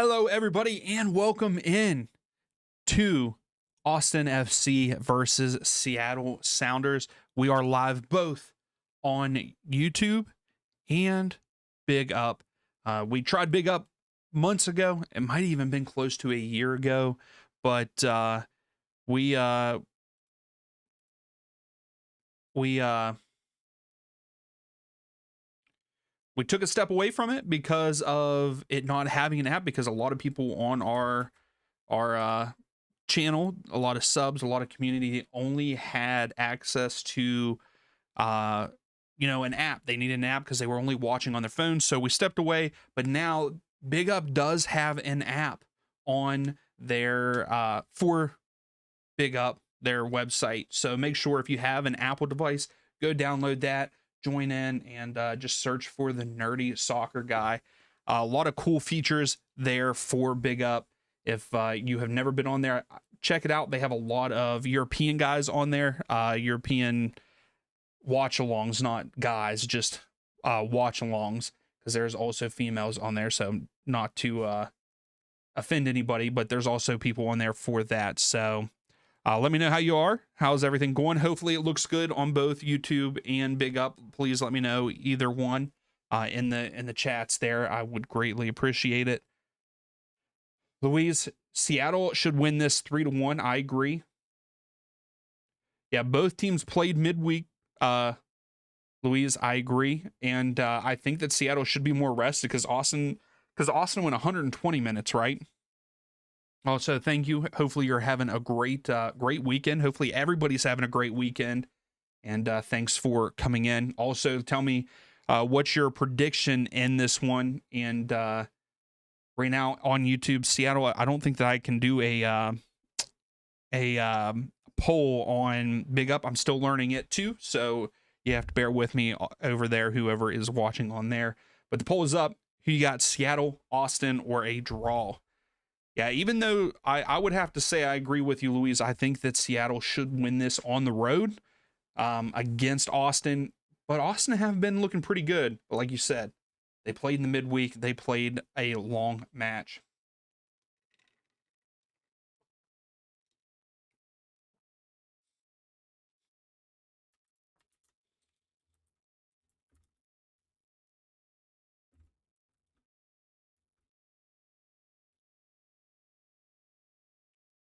Hello, everybody, and welcome in to Austin FC versus Seattle Sounders. We are live both on YouTube and Big Up. We tried Big Up months ago. It might have even been close to a year ago, but we took a step away from it because of it not having an app, because a lot of people on our channel, a lot of subs, a lot of community only had access to an app. They needed an app because they were only watching on their phone. So we stepped away, but now Big Up does have an app on their for Big Up, their website. So make sure if you have an Apple device, go download that, join in, and just search for the Nerdy Soccer Guy. A lot of cool features there for Big Up. If you have never been on there, check it out. They have a lot of European guys on there, European watchalongs, not guys, just watchalongs, because there's also females on there. So not to offend anybody, but there's also people on there for that. So let me know how you are. How's everything going? Hopefully it looks good on both YouTube and Big Up. Please let me know either one in the chats there. I would greatly appreciate it. Louise, Seattle should win this 3-1. I agree. Yeah, both teams played midweek. Louise, I agree. And I think that Seattle should be more rested because Austin went 120 minutes, right? Also, thank you. Hopefully you're having a great weekend. Hopefully everybody's having a great weekend. And thanks for coming in. Also, tell me what's your prediction in this one. And right now on YouTube, Seattle, I don't think that I can do a poll on Big Up. I'm still learning it too. So you have to bear with me over there, whoever is watching on there. But the poll is up. Who you got, Seattle, Austin, or a draw? Yeah, even though I would have to say I agree with you, Louise. I think that Seattle should win this on the road against Austin. But Austin have been looking pretty good. But like you said, they played in the midweek. They played a long match.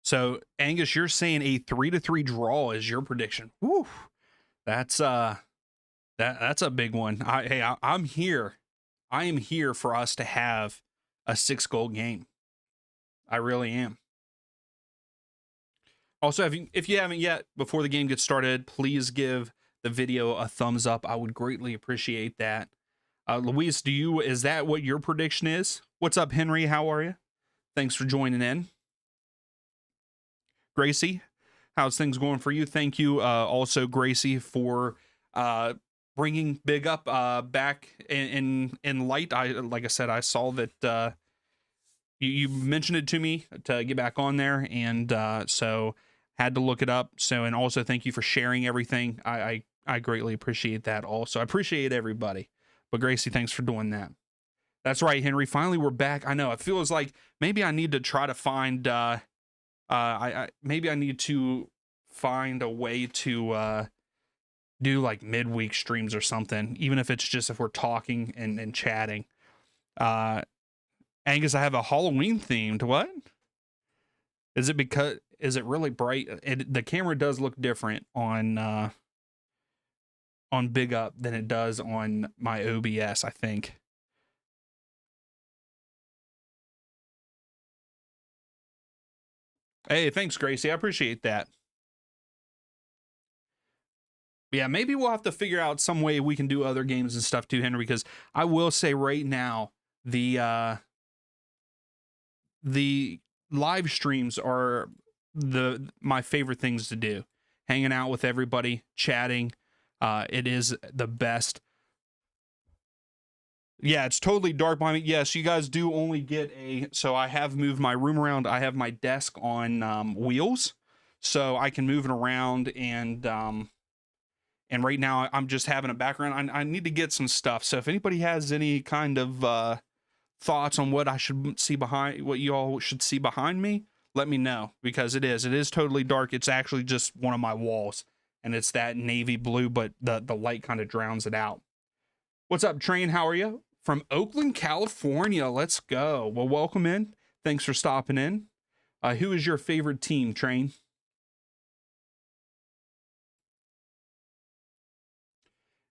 So, Angus, you're saying a 3-3 draw is your prediction. Whew. That's a big one. I'm here. I am here for us to have a 6-goal game. I really am. Also, if you haven't yet, before the game gets started, please give the video a thumbs up. I would greatly appreciate that. Luis, is that what your prediction is? What's up, Henry? How are you? Thanks for joining in. Gracie, how's things going for you? Thank you, also, Gracie, for bringing Big Up back in light. Like I said, I saw that you mentioned it to me to get back on there, and so had to look it up. So, and also thank you for sharing everything. I greatly appreciate that. Also, I appreciate everybody. But Gracie, thanks for doing that. That's right, Henry. Finally, we're back. I know it feels like maybe I need to try to find. Maybe I need to find a way to do like midweek streams or something, even if it's just if we're talking and chatting. Angus, I have a Halloween themed. What? Is it really bright? The camera does look different on Big Up than it does on my OBS, I think. Hey, thanks, Gracie. I appreciate that. Yeah, maybe we'll have to figure out some way we can do other games and stuff too, Henry, because I will say right now, the live streams are my favorite things to do. Hanging out with everybody, chatting. It is the best. Yeah, it's totally dark behind me. Yes, you guys do only get so I have moved my room around. I have my desk on wheels, so I can move it around, and right now I'm just having a background. I need to get some stuff. So if anybody has any kind of thoughts on what I should see behind, what you all should see behind me, let me know, because it is totally dark. It's actually just one of my walls, and it's that navy blue, but the light kind of drowns it out. What's up, Train? How are you? From Oakland, California. Let's go. Well, welcome in. Thanks for stopping in. Who is your favorite team, Train?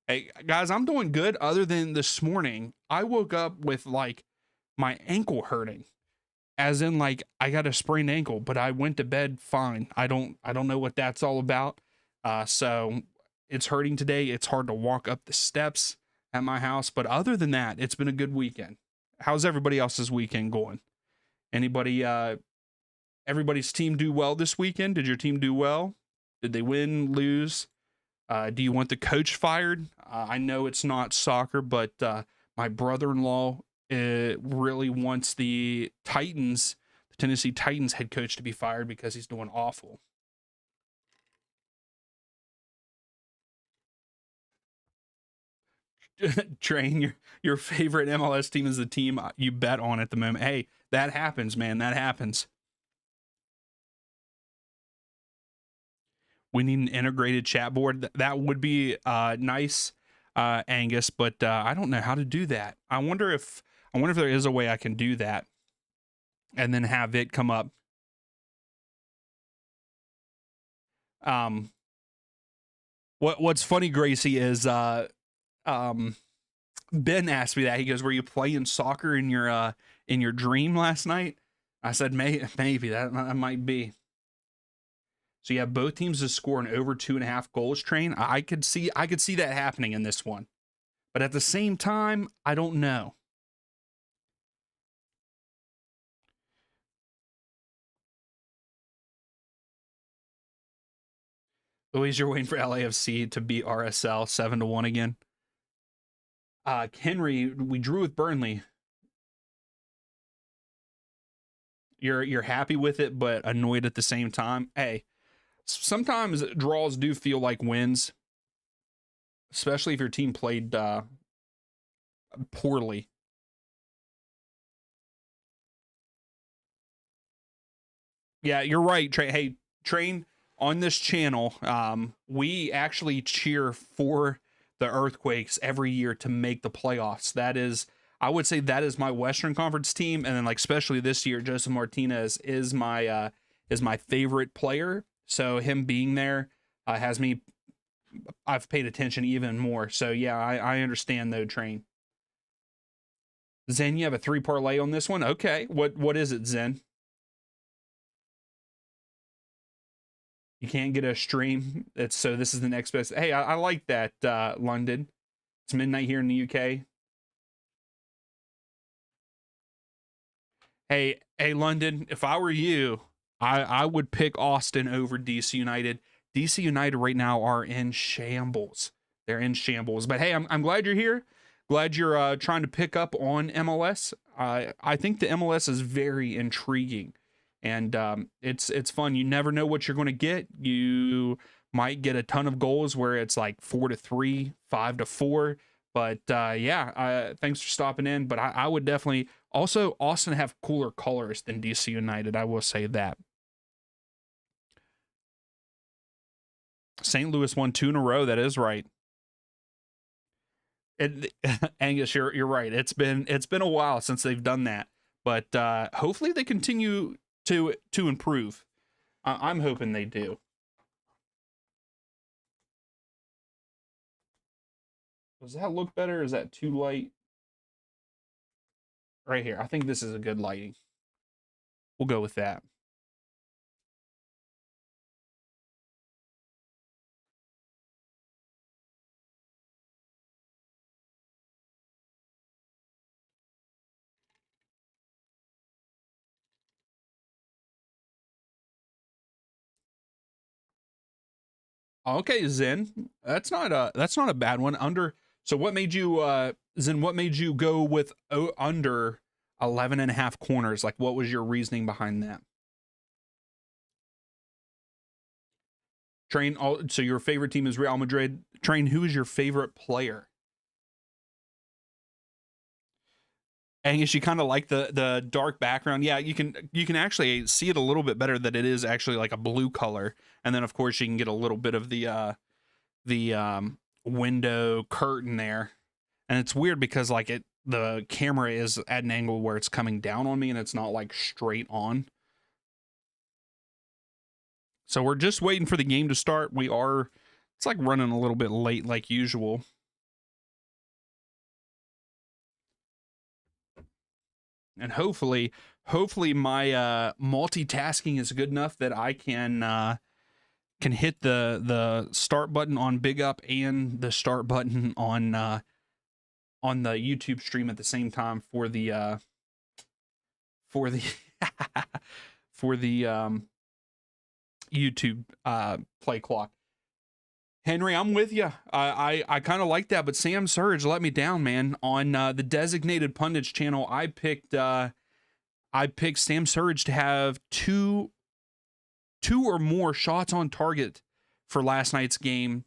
Hey, guys, I'm doing good, other than this morning. I woke up with like my ankle hurting. As in, like, I got a sprained ankle, but I went to bed fine. I don't know what that's all about. So it's hurting today. It's hard to walk up the steps at my house, but other than that, it's been a good weekend. How's everybody else's weekend going? Anybody everybody's team do well this weekend? Did your team do well? Did they win, lose? Do you want the coach fired? I know it's not soccer, but my brother-in-law really wants the Titans, the Tennessee Titans head coach, to be fired because he's doing awful. Train, your favorite MLS team is the team you bet on at the moment. Hey, that happens, man. That happens. We need an integrated chat board. That would be nice, Angus, but I don't know how to do that. I wonder if there is a way I can do that and then have it come up. Um, what's funny, Gracie, is Ben asked me that. He goes, "Were you playing soccer in your dream last night?" I said, maybe that might be. So you have both teams to score an over 2.5 goals, Train. I could see that happening in this one, but at the same time, I don't know. Always you're waiting for LAFC to beat RSL 7-1 again. Henry, we drew with Burnley. You're happy with it, but annoyed at the same time. Hey, sometimes draws do feel like wins, especially if your team played poorly. Yeah, you're right, Train. Hey, Train, on this channel, we actually cheer for the Earthquakes every year to make the playoffs. That is, I would say that is my Western Conference team, and then like especially this year, Joseph Martinez is my favorite player. So him being there has me. I've paid attention even more. So yeah, I understand though, Train. Zen, you have a 3 parlay on this one. Okay, what is it, Zen? You can't get a stream. It's so this is the next best. Hey, I like that, London. It's midnight here in the UK. Hey, London. If I were you, I would pick Austin over DC United. DC United right now are in shambles. They're in shambles. But hey, I'm glad you're here. Glad you're trying to pick up on MLS. I think the MLS is very intriguing, and it's fun. You never know what you're going to get. You might get a ton of goals where it's like 4-3, 5-4. But yeah, thanks for stopping in. But I would definitely also Austin have cooler colors than DC United. I will say that. St. Louis won 2 in a row. That is right. It, Angus, you're right. It's been a while since they've done that, but hopefully they continue to improve. I'm hoping they do. Does that look better? Is that too light? Right here. I think this is a good lighting. We'll go with that. Okay, Zen. That's not a bad one. Under so what made you Zen, what made you go with under 11.5 corners? Like what was your reasoning behind that? Train all so your favorite team is Real Madrid. Train, who is your favorite player? Angus, you kind of like the dark background. Yeah, you can actually see it a little bit better that it is actually like a blue color, and then of course you can get a little bit of the window curtain there, and it's weird because like the camera is at an angle where it's coming down on me and it's not like straight on. So we're just waiting for the game to start. It's like running a little bit late like usual. And hopefully my multitasking is good enough that I can hit the start button on Big Up and the start button on the YouTube stream at the same time for the for the YouTube play clock. Henry, I'm with you. I kind of like that, but Sam Surge let me down, man. On the Designated Pundits channel, I picked Sam Surge to have two or more shots on target for last night's game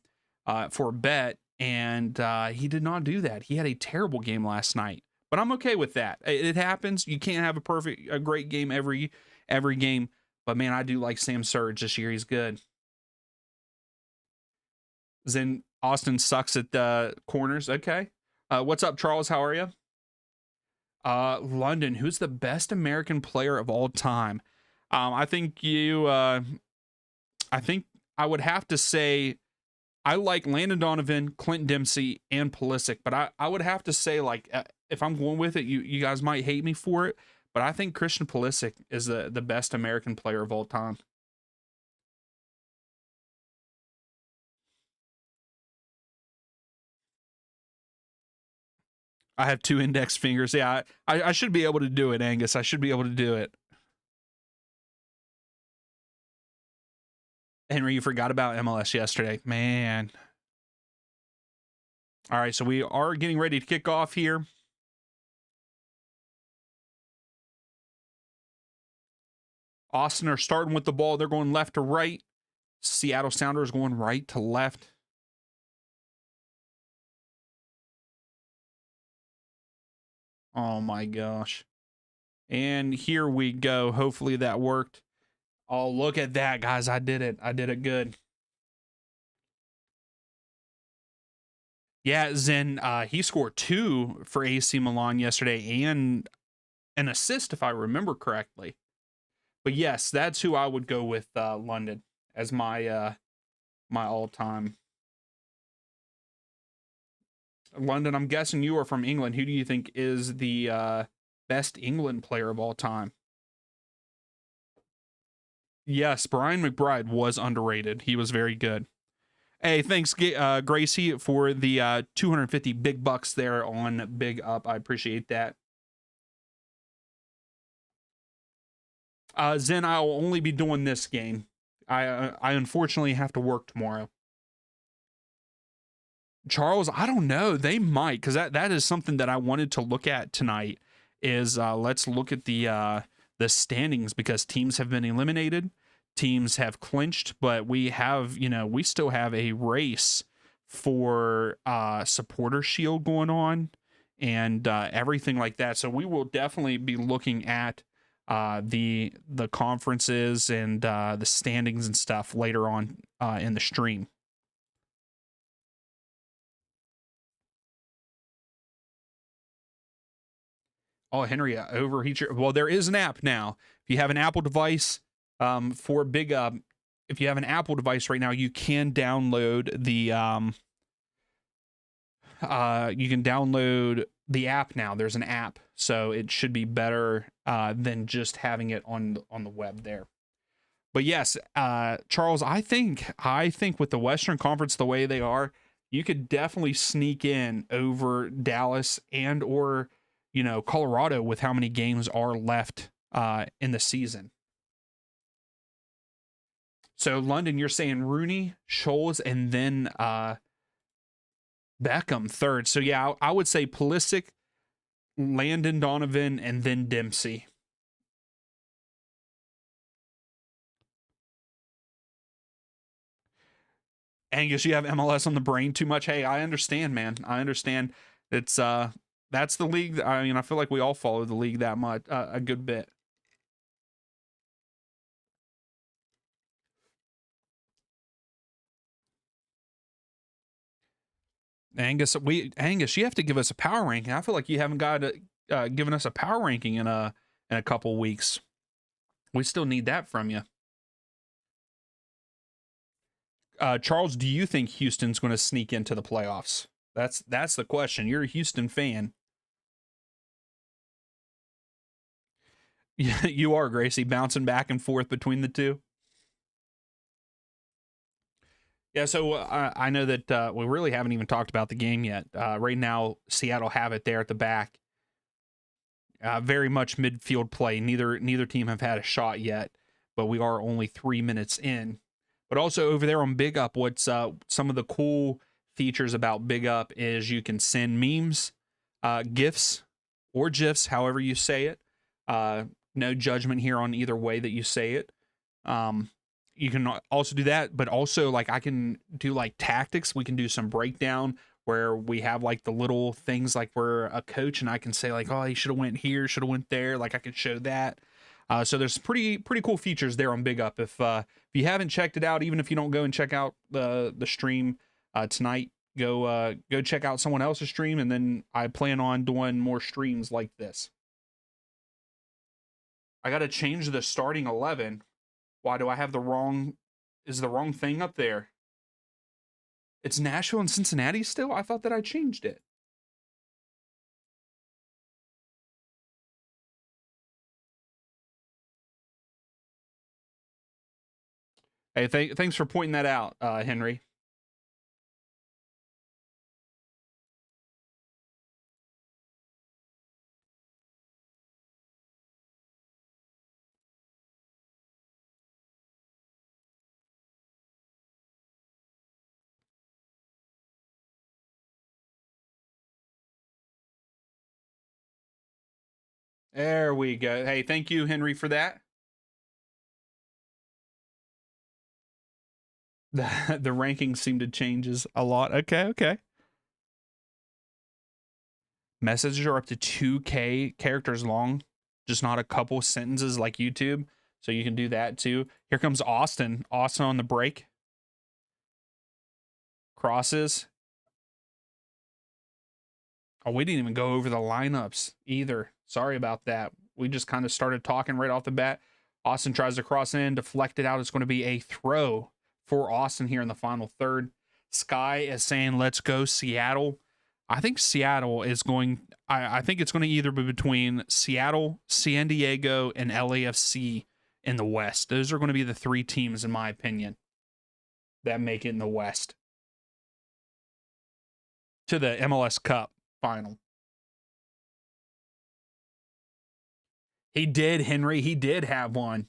for a bet, and he did not do that. He had a terrible game last night, but I'm okay with that. It happens. You can't have a great game every game, but man, I do like Sam Surge this year. He's good. Then Austin sucks at the corners. Okay. What's up, Charles? How are you? London, who's the best American player of all time? I think I would have to say I like Landon Donovan, Clint Dempsey, and Pulisic, but I would have to say, like, if I'm going with it, you guys might hate me for it, but I think Christian Pulisic is the best American player of all time. I have two index fingers. Yeah, I should be able to do it, Angus. I should be able to do it. Henry, you forgot about MLS yesterday. Man. All right, so we are getting ready to kick off here. Austin are starting with the ball. They're going left to right. Seattle Sounders going right to left. Oh my gosh. And here we go. Hopefully that worked. Oh, look at that, guys. I did it. I did it good. Yeah, Zen, he scored 2 for AC Milan yesterday and an assist, if I remember correctly. But yes, that's who I would go with, London as my all-time. London, I'm guessing you are from England. Who do you think is the best England player of all time? Yes, Brian McBride was underrated. He was very good. Hey, thanks, Gracie, for the 250 big bucks there on Big Up. I appreciate that. Zen, I'll only be doing this game. I unfortunately have to work tomorrow. Charles, I don't know. They might, because that is something that I wanted to look at tonight. Is let's look at the standings, because teams have been eliminated, teams have clinched, but we still have a race for supporter shield going on and everything like that. So we will definitely be looking at the conferences and the standings and stuff later on in the stream. Oh, Henry, overheat your. Well, there is an app now. If you have an Apple device, for big, if you have an Apple device right now, you can download you can download the app now. There's an app, so it should be better than just having it on the web there. But yes, Charles, I think with the Western Conference the way they are, you could definitely sneak in over Dallas and or Colorado with how many games are left in the season. So London, you're saying Rooney, Scholes, and then Beckham third. So yeah, I would say Pulisic, Landon Donovan, and then Dempsey. Angus, you have MLS on the brain too much. Hey, I understand, man. I understand. It's That's the league. I mean, I feel like we all follow the league that much, a good bit. Angus, you have to give us a power ranking. I feel like you haven't given us a power ranking in a couple weeks. We still need that from you. Charles, do you think Houston's going to sneak into the playoffs? That's the question. You're a Houston fan. You are, Gracie, bouncing back and forth between the two. Yeah, so I know that we really haven't even talked about the game yet. Right now, Seattle have it there at the back. Very much midfield play. Neither team have had a shot yet, but we are only 3 minutes in. But also over there on Big Up, what's some of the cool features about Big Up is you can send memes, GIFs, or GIFs, however you say it. No judgment here on either way that you say it. You can also do that, but also like I can do like tactics. We can do some breakdown where we have like the little things like we're a coach and I can say like, oh, he should have went here, should have went there. Like I could show that. So there's pretty cool features there on Big Up. If you haven't checked it out, even if you don't go and check out the stream tonight, go check out someone else's stream, and then I plan on doing more streams like this. I got to change the starting 11. Why do I have the wrong? Is the wrong thing up there? It's Nashville and Cincinnati still? I thought that I changed it. Hey, thanks for pointing that out, Henry. There we go. Hey, thank you, Henry, for that. The rankings seem to changes a lot. Okay. Messages are up to 2K characters long, just not a couple sentences like YouTube. So you can do that too. Here comes Austin. Austin on the break. Crosses. Oh, we didn't even go over the lineups either. Sorry about that. We just kind of started talking right off the bat. Austin tries to cross in, deflected out. It's going to be a throw for Austin here in the final third. Sky is saying, let's go Seattle. I think Seattle is going, I think it's going to either be between Seattle, San Diego, and LAFC in the West. Those are going to be the three teams, in my opinion, that make it in the West to the MLS Cup final. He did, Henry. He did have one.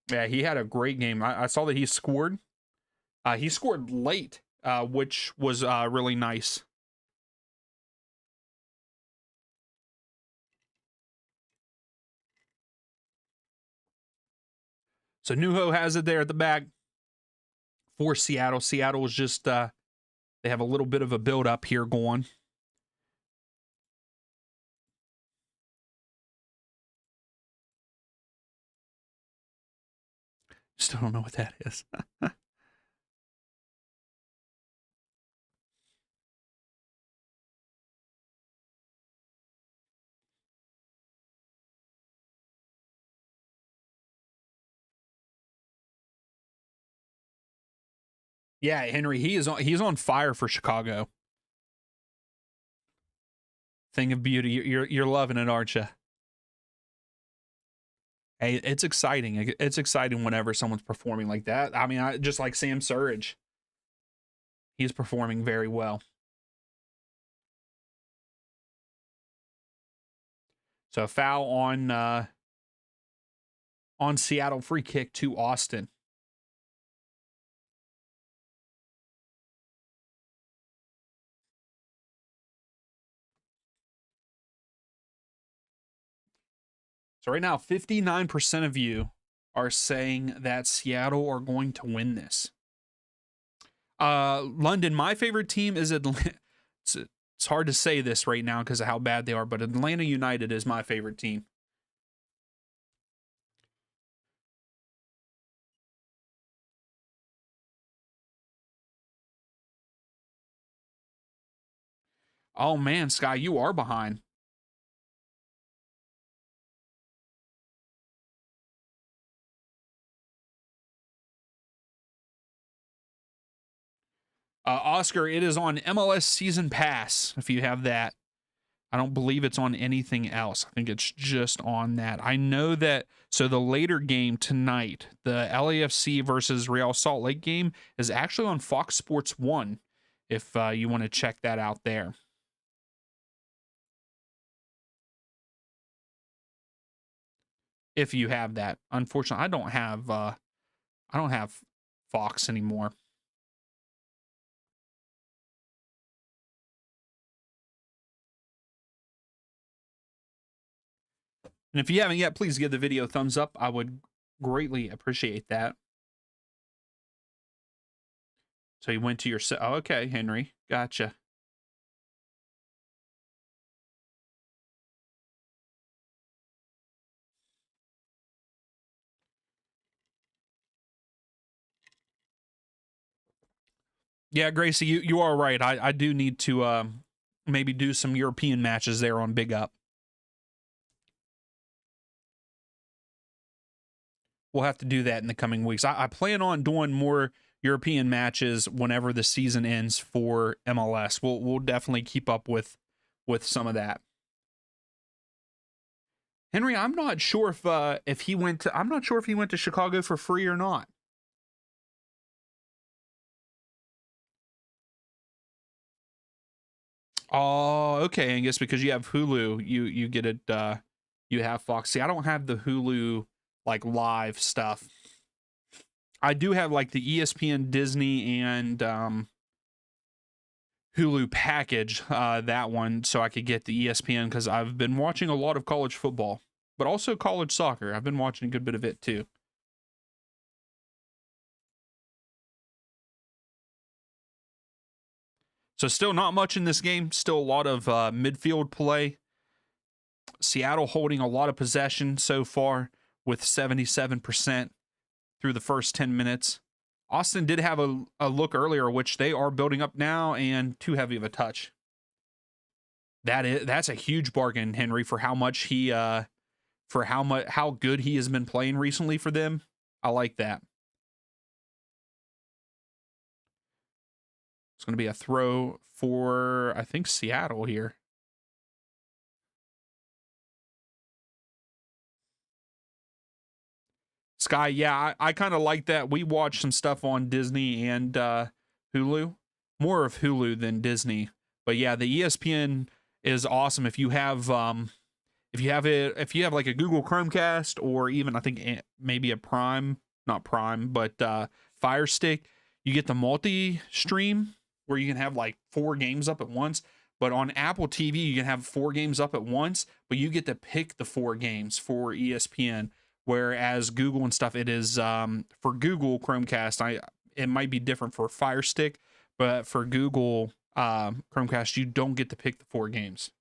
Yeah, he had a great game. I saw that he scored. He scored late, which was really nice. So Nuho has it there at the back for Seattle. Seattle is just they have a little bit of a build up here going. Still don't know what that is. Yeah, Henry, he's on fire for Chicago. Thing of beauty. You're loving it, aren't you? Hey, it's exciting. It's exciting whenever someone's performing like that. I mean, just like Sam Surridge. He's performing very well. So foul on Seattle, free kick to Austin. So right now, 59% of you are saying that Seattle are going to win this. London, my favorite team is Atlanta. It's hard to say this right now because of how bad they are, but Atlanta United is my favorite team. Oh man, Sky, you are behind. Oscar, it is on MLS Season Pass if you have that. I don't believe it's on anything else. I think it's just on that. I know that. So the later game tonight, the LAFC versus Real Salt Lake game, is actually on Fox Sports 1 if you want to check that out there. If you have that. Unfortunately, I don't have Fox anymore. And if you haven't yet, please give the video a thumbs up. I would greatly appreciate that. So you went to your oh, okay, Henry. Gotcha. Yeah, Gracie, you are right. I do need to maybe do some European matches there on Big Up. We'll have to do that in the coming weeks. I plan on doing more European matches whenever the season ends for MLS. We'll definitely keep up with some of that. Henry, I'm not sure if he went to Chicago for free or not. Oh, okay. I guess because you have Hulu, you get it. You have Fox. See, I don't have the Hulu like live stuff. I do have like the ESPN, Disney, and Hulu package. That one, so I could get the ESPN because I've been watching a lot of college football, but also college soccer. I've been watching a good bit of it too. So still not much in this game. Still a lot of midfield play. Seattle holding a lot of possession so far with 77% through the first 10 minutes. Austin did have a look earlier, which they are building up now, and too heavy of a touch. That's a huge bargain, Henry, for how much how good he has been playing recently for them. I like that. It's going to be a throw for I think Seattle here. Sky, yeah, I kind of like that. We watched some stuff on Disney and Hulu, more of Hulu than Disney. But yeah, the ESPN is awesome. If you have like a Google Chromecast or even I think maybe a Prime, not Prime, but Fire Stick, you get the multi-stream where you can have like 4 games up at once. But on Apple TV, you can have 4 games up at once, but you get to pick the 4 games for ESPN. Whereas Google and stuff, it is for Google Chromecast. It might be different for Fire Stick, but for Google Chromecast, you don't get to pick the 4 games.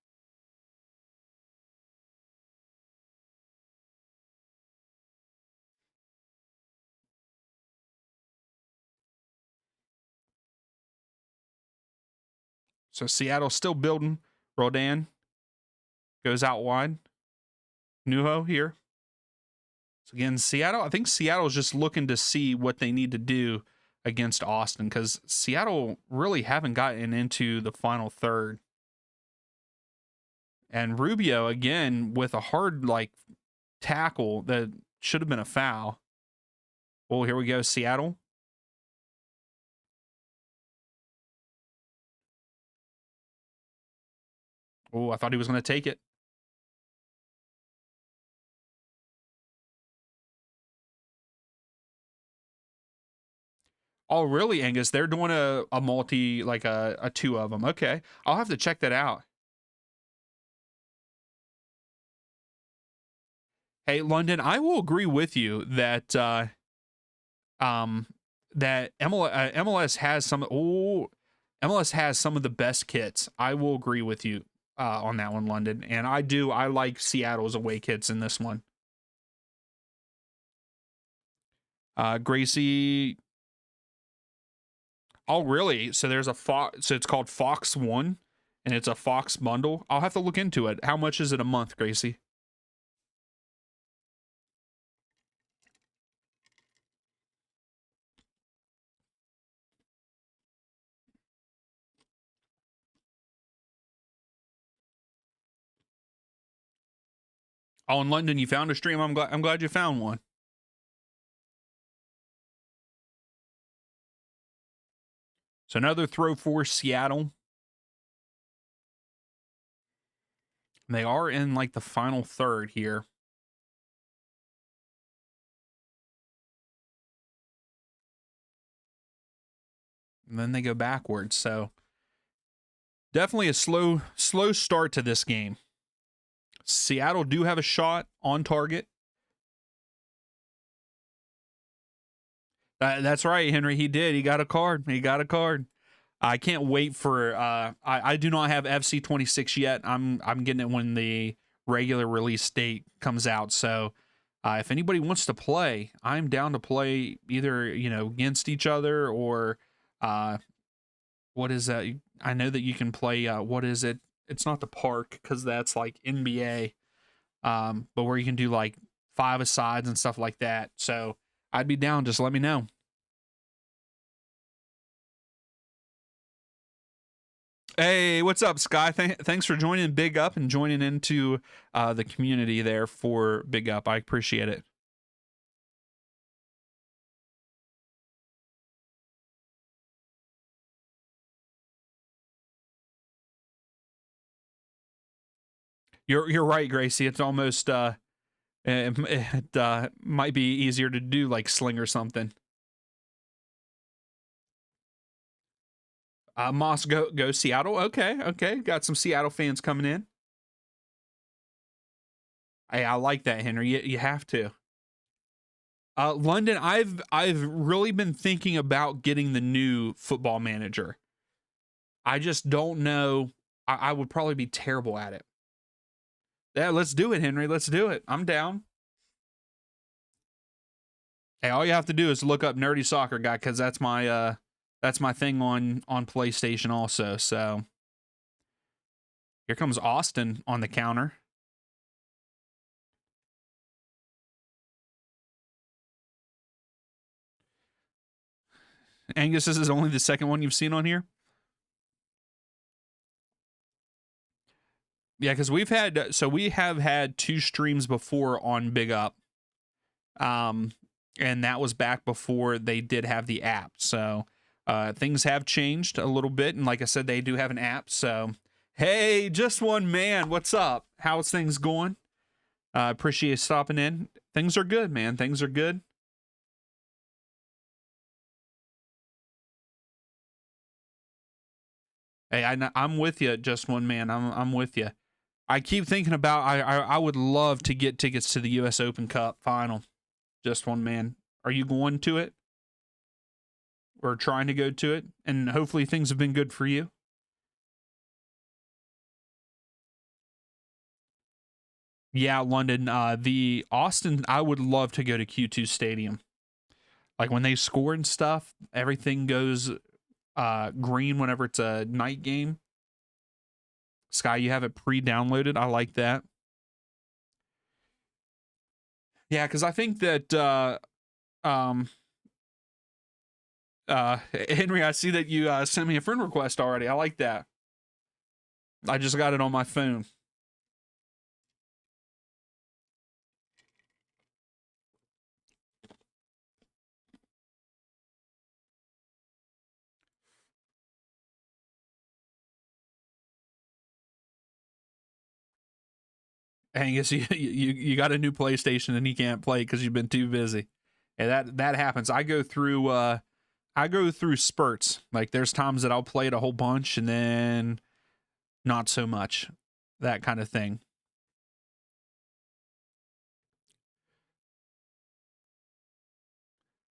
So Seattle's still building. Rodan goes out wide. Nuho here. So again, Seattle, I think Seattle's just looking to see what they need to do against Austin because Seattle really haven't gotten into the final third. And Rubio, again, with a hard like tackle that should have been a foul. Well, here we go, Seattle. Oh, I thought he was going to take it. Oh, really, Angus? They're doing a multi, like a 2 of them. Okay. I'll have to check that out. Hey, London, I will agree with you that um that MLS has some. Oh, MLS has some of the best kits. I will agree with you on that one, London. And I like Seattle's away kits in this one. Gracie. Oh, really? So there's a Fox. So it's called Fox One, and it's a Fox bundle. I'll have to look into it. How much is it a month, Gracie? Oh, in London, you found a stream. I'm glad you found one. So another throw for Seattle. They are in like the final third here. And then they go backwards. So definitely a slow start to this game. Seattle do have a shot on target. That's right, Henry. He did. He got a card. I can't wait for. I do not have FC26 yet. I'm getting it when the regular release date comes out. So if anybody wants to play, I'm down to play either against each other or what is that? I know that you can play. What is it? It's not the park because that's like NBA. But where you can do like 5-a-sides and stuff like that. So I'd be down. Just let me know. Hey, what's up, Sky? Thanks for joining Big Up and joining into the community there for Big Up. I appreciate it. You're right, Gracie. It's almost it might be easier to do like Sling or something. Moss go Seattle. Okay. Got some Seattle fans coming in. Hey, I like that, Henry. You have to. London, I've really been thinking about getting the new Football Manager. I just don't know. I would probably be terrible at it. Yeah, let's do it, Henry. Let's do it. I'm down. Hey, all you have to do is look up Nerdy Soccer Guy because that's my thing on PlayStation also. So here comes Austin on the counter. Angus, this is only the second one you've seen on here. Yeah, because we have had 2 streams before on Big Up, and that was back before they did have the app. So things have changed a little bit, and like I said, they do have an app. So hey, just one man, what's up? How's things going? Appreciate you stopping in. Things are good, man. Things are good. Hey, I'm with you, just one man. I'm with you. I keep thinking about I would love to get tickets to the U.S. Open Cup final. Just one man. Are you going to it? Or trying to go to it? And hopefully things have been good for you. Yeah, London. The Austin. I would love to go to Q2 Stadium. Like when they score and stuff, everything goes green whenever it's a night game. Sky, you have it pre-downloaded. I like that. Yeah, because I think that Henry, I see that you sent me a friend request already. I like that. I just got it on my phone. Angus, you got a new PlayStation and you can't play because you've been too busy. And that happens. I go through spurts. Like there's times that I'll play it a whole bunch and then not so much. That kind of thing.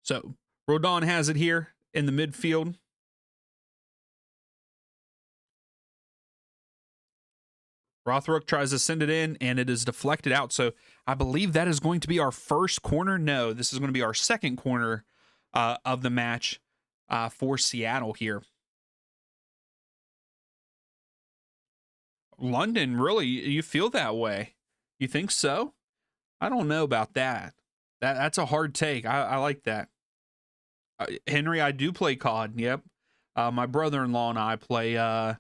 So Rodon has it here in the midfield. Rothrook tries to send it in, and it is deflected out. So I believe that is going to be our first corner. No, this is going to be our second corner of the match for Seattle here. London, really? You feel that way? You think so? I don't know about that. That's a hard take. I like that. Henry, I do play COD. Yep. My brother-in-law and I play.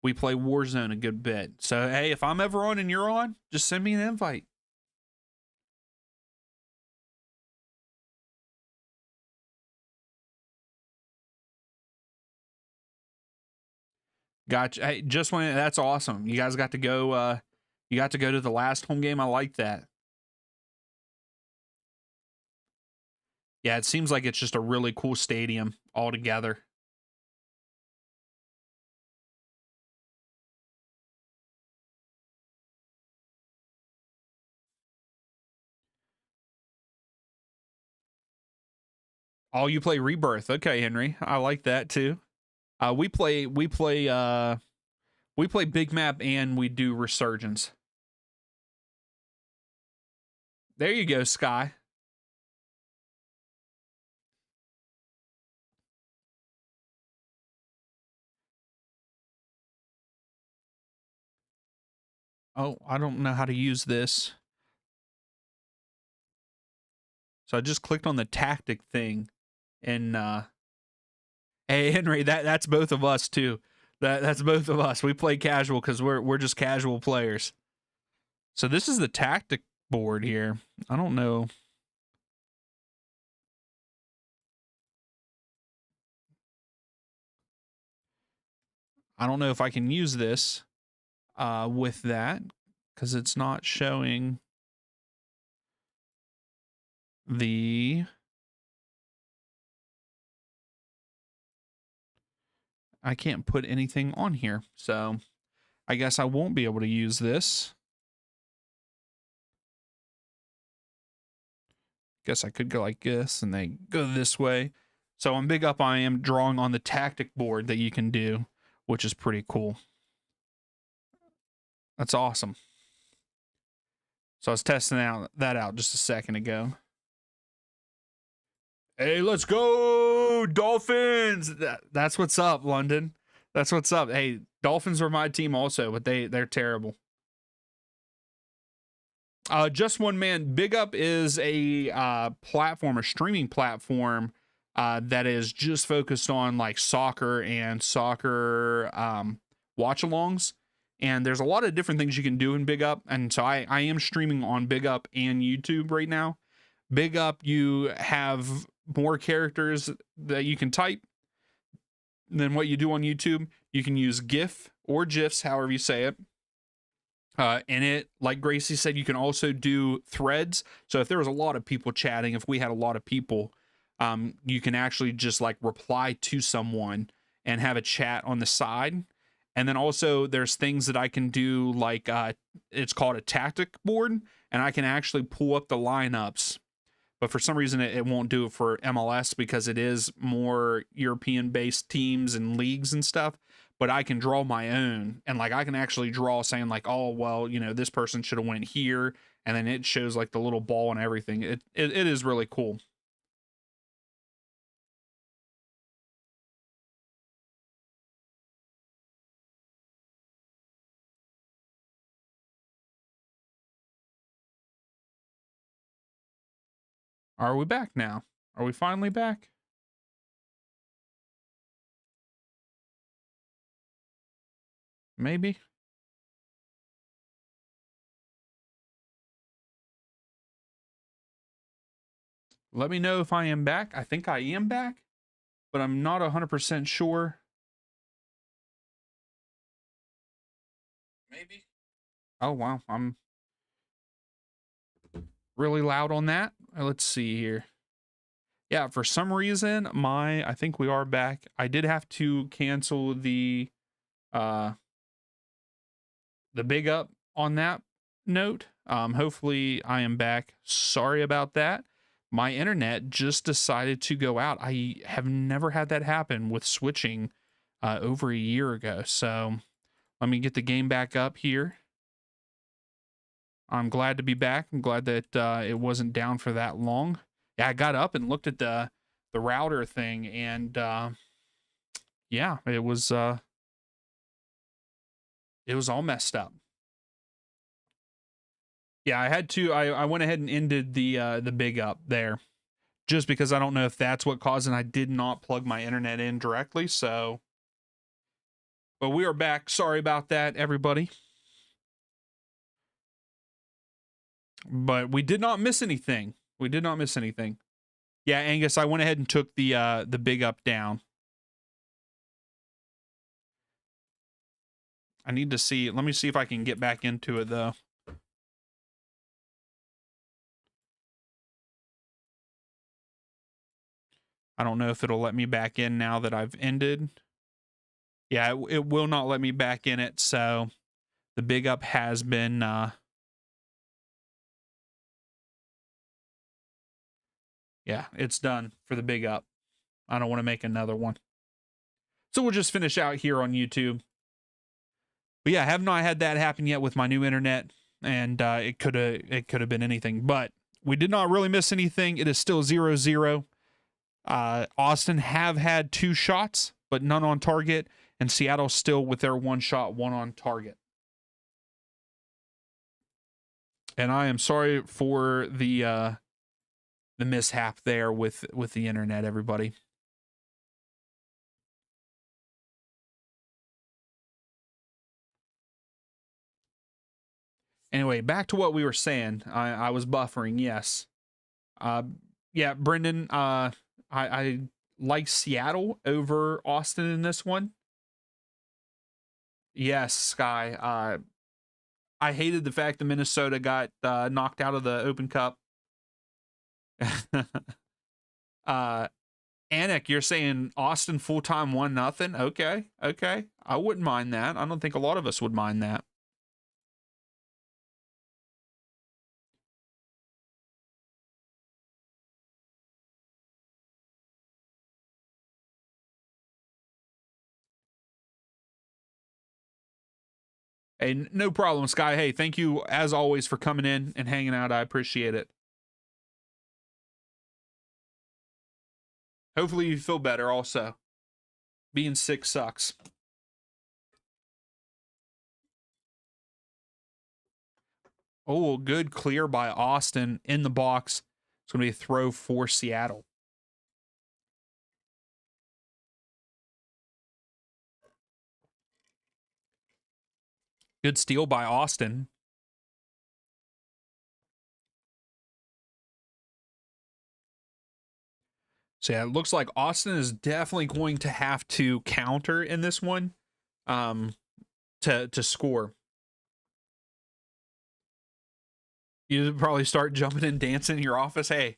We play Warzone a good bit. So hey, if I'm ever on and you're on, just send me an invite. Gotcha. Hey, just when that's awesome. You guys got to go. You got to go to the last home game. I like that. Yeah, it seems like it's just a really cool stadium altogether. Oh, you play Rebirth. Okay, Henry. I like that too. We play Big Map and we do Resurgence. There you go, Sky. Oh, I don't know how to use this. So I just clicked on the tactic thing and hey Henry, that's both of us too. That's both of us. We play casual because we're just casual players. So this is the tactic board here. I don't know. I don't know if I can use this with that because it's not showing the. I can't put anything on here, so I guess I won't be able to use this. Guess I could go like this and they go this way. So on Big Up, I am drawing on the tactic board that you can do, which is pretty cool. That's awesome. So I was testing that out just a second ago. Hey, let's go, Dolphins! That's what's up, London. That's what's up. Hey, Dolphins are my team also, but they're terrible. Just One Man. Big Up is a platform, a streaming platform that is just focused on like soccer and soccer watch-alongs. And there's a lot of different things you can do in Big Up. And so I am streaming on Big Up and YouTube right now. Big Up, you have more characters that you can type than what you do on YouTube. You can use GIF or GIFs, however you say it. In it, like Gracie said, you can also do threads. So if there was a lot of people chatting, if we had a lot of people, you can actually just like reply to someone and have a chat on the side. And then also there's things that I can do like it's called a tactic board, and I can actually pull up the lineups. But for some reason it won't do it for MLS because it is more European based teams and leagues and stuff. But I can draw my own, and like I can actually draw saying like, oh well, you know, this person should have went here, and then it shows like the little ball and everything. It is really cool. Are we back now? Are we finally back? Maybe. Let me know if I am back. I think I am back, but I'm not 100% sure. Maybe. Oh, wow. I'm really loud on that. Let's see here. Yeah, for some reason, I think we are back. I did have to cancel the Big Up on that note. Hopefully I am back. Sorry about that. my internet just decided to go out. I have never had that happen with switching over a year ago. So let me get the game back up here. I'm glad to be back. I'm glad that it wasn't down for that long. Yeah, I got up and looked at the router thing, and yeah, it was all messed up. Yeah, I had to. I went ahead and ended the big up there, just because I don't know if that's what caused it. I did not plug my internet in directly, so. But we are back. Sorry about that, everybody. But we did not miss anything. We did not miss anything. Yeah, Angus, I went ahead and took the big up down. I need to see. Let me see if I can get back into it though. I don't know if it'll let me back in now that I've ended. Yeah, it will not let me back in it. So the big up has been yeah, it's done for the big up. I don't want to make another one. So we'll just finish out here on YouTube. But yeah, I have not had that happen yet with my new internet, and it could have been anything. But we did not really miss anything. It is still 0-0. Austin have had 2 shots, but none on target, and Seattle still with their 1 shot, 1 on target. And I am sorry for the mishap there with the internet, everybody. Anyway, back to what we were saying. I was buffering, yes. Yeah, Brendan, I like Seattle over Austin in this one. Yes, Sky. I hated the fact that Minnesota got knocked out of the Open Cup. Anik, you're saying Austin full-time 1-0? Okay, okay. I wouldn't mind that. I don't think a lot of us would mind that. Hey, no problem, Sky. Hey, thank you as always for coming in and hanging out. I appreciate it. Hopefully you feel better also. Being sick sucks. Oh, good clear by Austin in the box. It's going to be a throw for Seattle. Good steal by Austin. So yeah, it looks like Austin is definitely going to have to counter in this one to score. You probably start jumping and dancing in your office. Hey,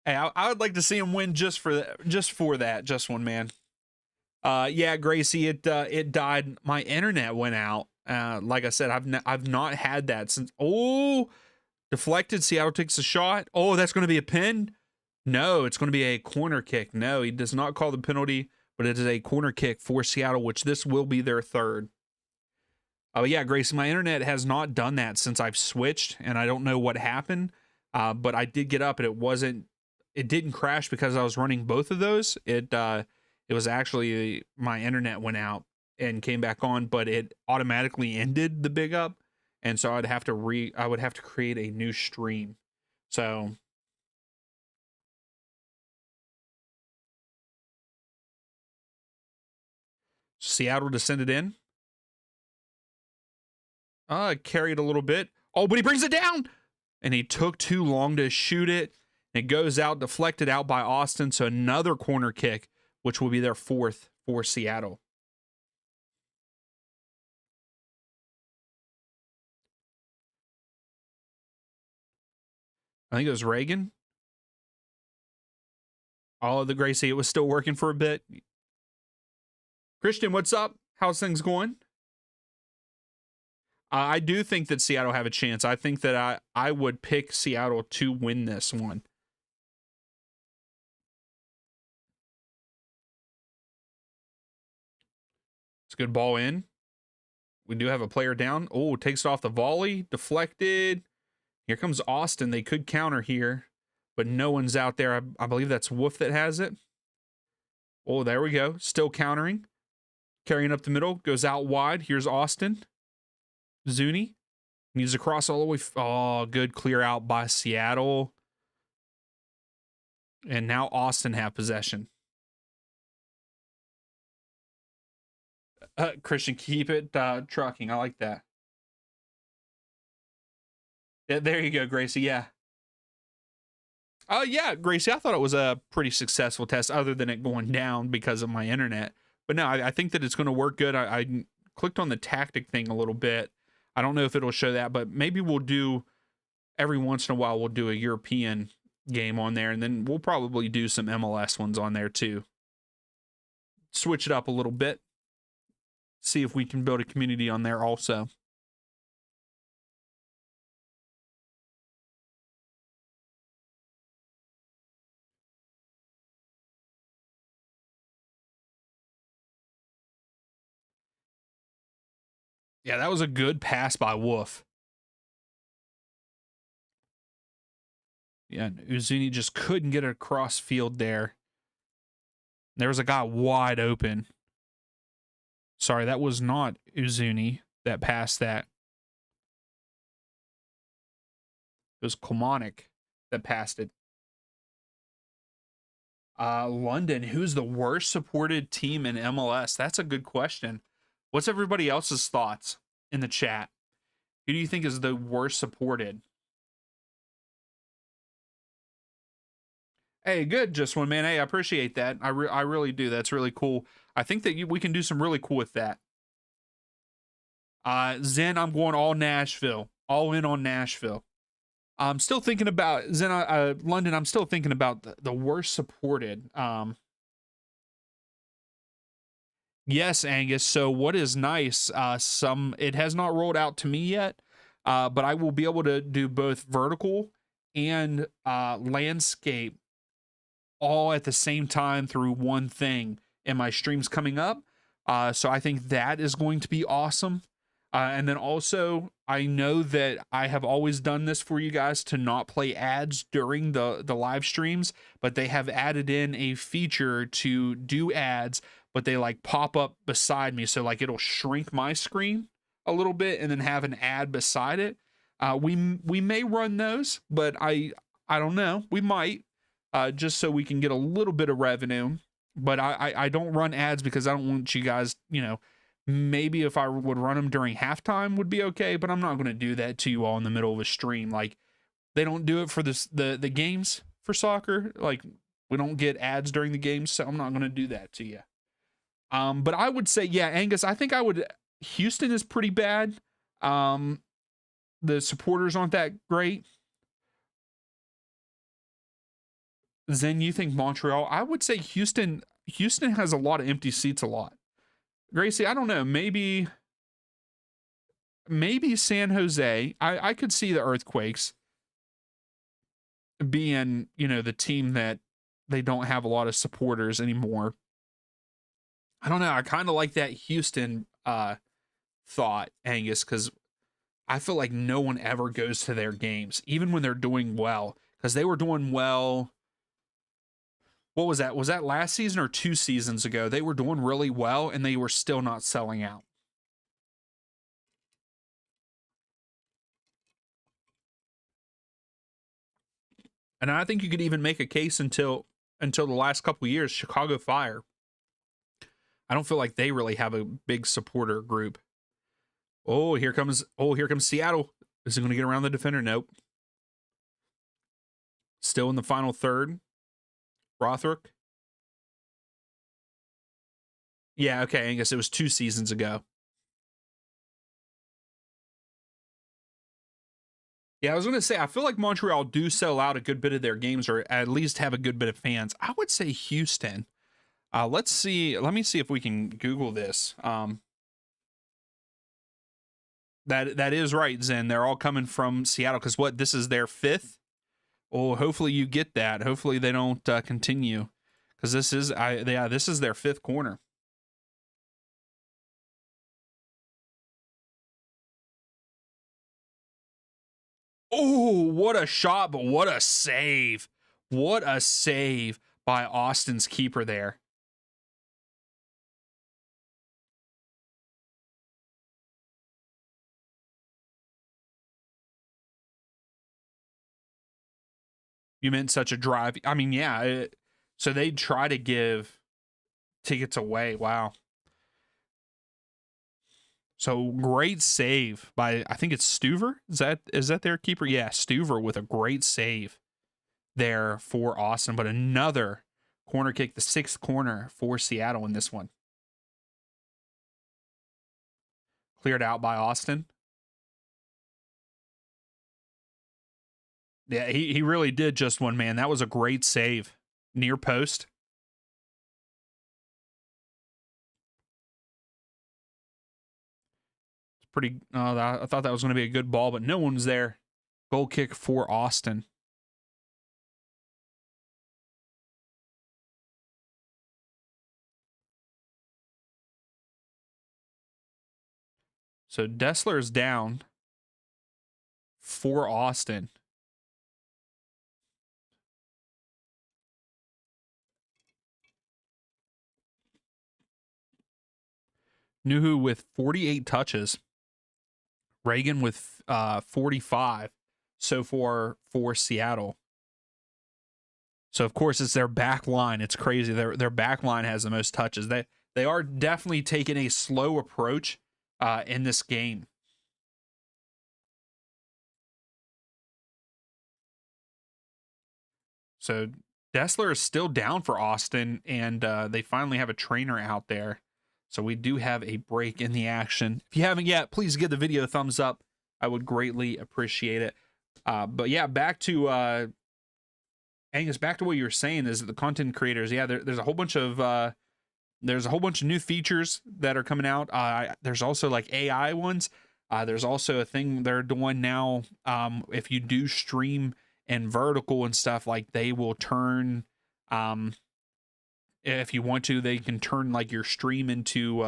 I would like to see him win just for that, just one man. Yeah, Gracie, it died. My internet went out. Like I said, I've not had that since. Oh, deflected. Seattle takes a shot. Oh, that's going to be a pin. No, it's going to be a corner kick. No, he does not call the penalty, but it is a corner kick for Seattle, which this will be their 3rd. Oh, yeah, Gracie, my internet has not done that since I've switched, and I don't know what happened, but I did get up, and it didn't crash because I was running both of those. It was actually my internet went out and came back on, but it automatically ended the big up, and so I would have to create a new stream. So Seattle descended in. Carried a little bit. Oh, but he brings it down, and he took too long to shoot it. It goes out, deflected out by Austin. So another corner kick, which will be their 4th for Seattle. I think it was Reagan. All of the Gracie, it was still working for a bit. Christian, what's up? How's things going? I do think that Seattle have a chance. I think that I would pick Seattle to win this one. It's a good ball in. We do have a player down. Oh, takes it off the volley. Deflected. Here comes Austin. They could counter here, but no one's out there. I believe that's Wolf that has it. Oh, there we go. Still countering. Carrying up the middle. Goes out wide. Here's Austin. Zuni. Needs to cross all the way. Oh, good clear out by Seattle. And now Austin have possession. Christian, keep it trucking. I like that. Yeah, there you go, Gracie. Yeah. Yeah, Gracie, I thought it was a pretty successful test other than it going down because of my internet. But no, I think that it's going to work good. I clicked on the tactic thing a little bit. I don't know if it'll show that, but maybe we'll do every once in a while, we'll do a European game on there, and then we'll probably do some MLS ones on there too. Switch it up a little bit. See if we can build a community on there also. Yeah, that was a good pass by Wolf. Yeah, Uzuni just couldn't get it across field there. There was a guy wide open. Sorry, that was not Uzuni that passed that. It was Kilmarnock that passed it. London, who's the worst supported team in MLS? That's a good question. What's everybody else's thoughts in the chat? Who do you think is the worst supported? Hey, good, just one man. Hey, I appreciate that. I really do. That's really cool. I think that we can do some really cool with that. Zen, I'm going all Nashville. All in on Nashville. I'm still thinking about Zen, London. I'm still thinking about the worst supported. Yes, Angus. So what is nice? It has not rolled out to me yet, but I will be able to do both vertical and landscape all at the same time through one thing in my streams coming up. So I think that is going to be awesome. And then also, I know that I have always done this for you guys to not play ads during the live streams, but they have added in a feature to do ads, but they like pop up beside me. So like it'll shrink my screen a little bit and then have an ad beside it. We may run those, but I don't know. We might, just so we can get a little bit of revenue. But I don't run ads because I don't want you guys, maybe if I would run them during halftime would be okay, but I'm not going to do that to you all in the middle of a stream. Like they don't do it for the games for soccer. Like we don't get ads during the games, so I'm not going to do that to you. But I would say, yeah, Angus, I think Houston is pretty bad. The supporters aren't that great. Zen, you think Montreal? I would say Houston has a lot of empty seats a lot. Gracie, I don't know. Maybe San Jose. I could see the Earthquakes being, the team that they don't have a lot of supporters anymore. I don't know. I kind of like that Houston thought, Angus, because I feel like no one ever goes to their games, even when they're doing well, because they were doing well. What was that? Was that last season or 2 seasons ago? They were doing really well and they were still not selling out. And I think you could even make a case until the last couple of years, Chicago Fire. I don't feel like they really have a big supporter group. Oh, here comes Seattle. Is it going to get around the defender? Nope. Still in the final third. Rothrock. Yeah, okay, I guess it was 2 seasons ago. Yeah, I was going to say, I feel like Montreal do sell out a good bit of their games, or at least have a good bit of fans. I would say Houston. Let's see. Let me see if we can Google this. That is right, Zen. They're all coming from Seattle, because this is their 5th? Oh, hopefully you get that. Hopefully they don't continue, because this is their 5th corner. Oh, what a shot, but what a save. What a save by Austin's keeper there. You meant such a drive. I mean, yeah. So they try to give tickets away. Wow. So great save by, I think it's Stuver. Is that their keeper? Yeah, Stuver with a great save there for Austin. But another corner kick, the 6th corner for Seattle in this one. Cleared out by Austin. Yeah, he really did just one, man. That was a great save. Near post. It's pretty. I thought that was going to be a good ball, but no one's there. Goal kick for Austin. So Dessler is down for Austin. Nuhu with 48 touches. Reagan with 45 so far for Seattle. So of course it's their back line. It's crazy. Their back line has the most touches. They are definitely taking a slow approach in this game. So Dessler is still down for Austin, and they finally have a trainer out there. So we do have a break in the action. If you haven't yet, please give the video a thumbs up. I would greatly appreciate it. But yeah, back to Angus. Back to what you were saying is that the content creators. Yeah, there's a whole bunch of new features that are coming out. There's also like AI ones. There's also a thing they're doing now. If you do stream and vertical and stuff, like they will turn if you want to, they can turn like your stream into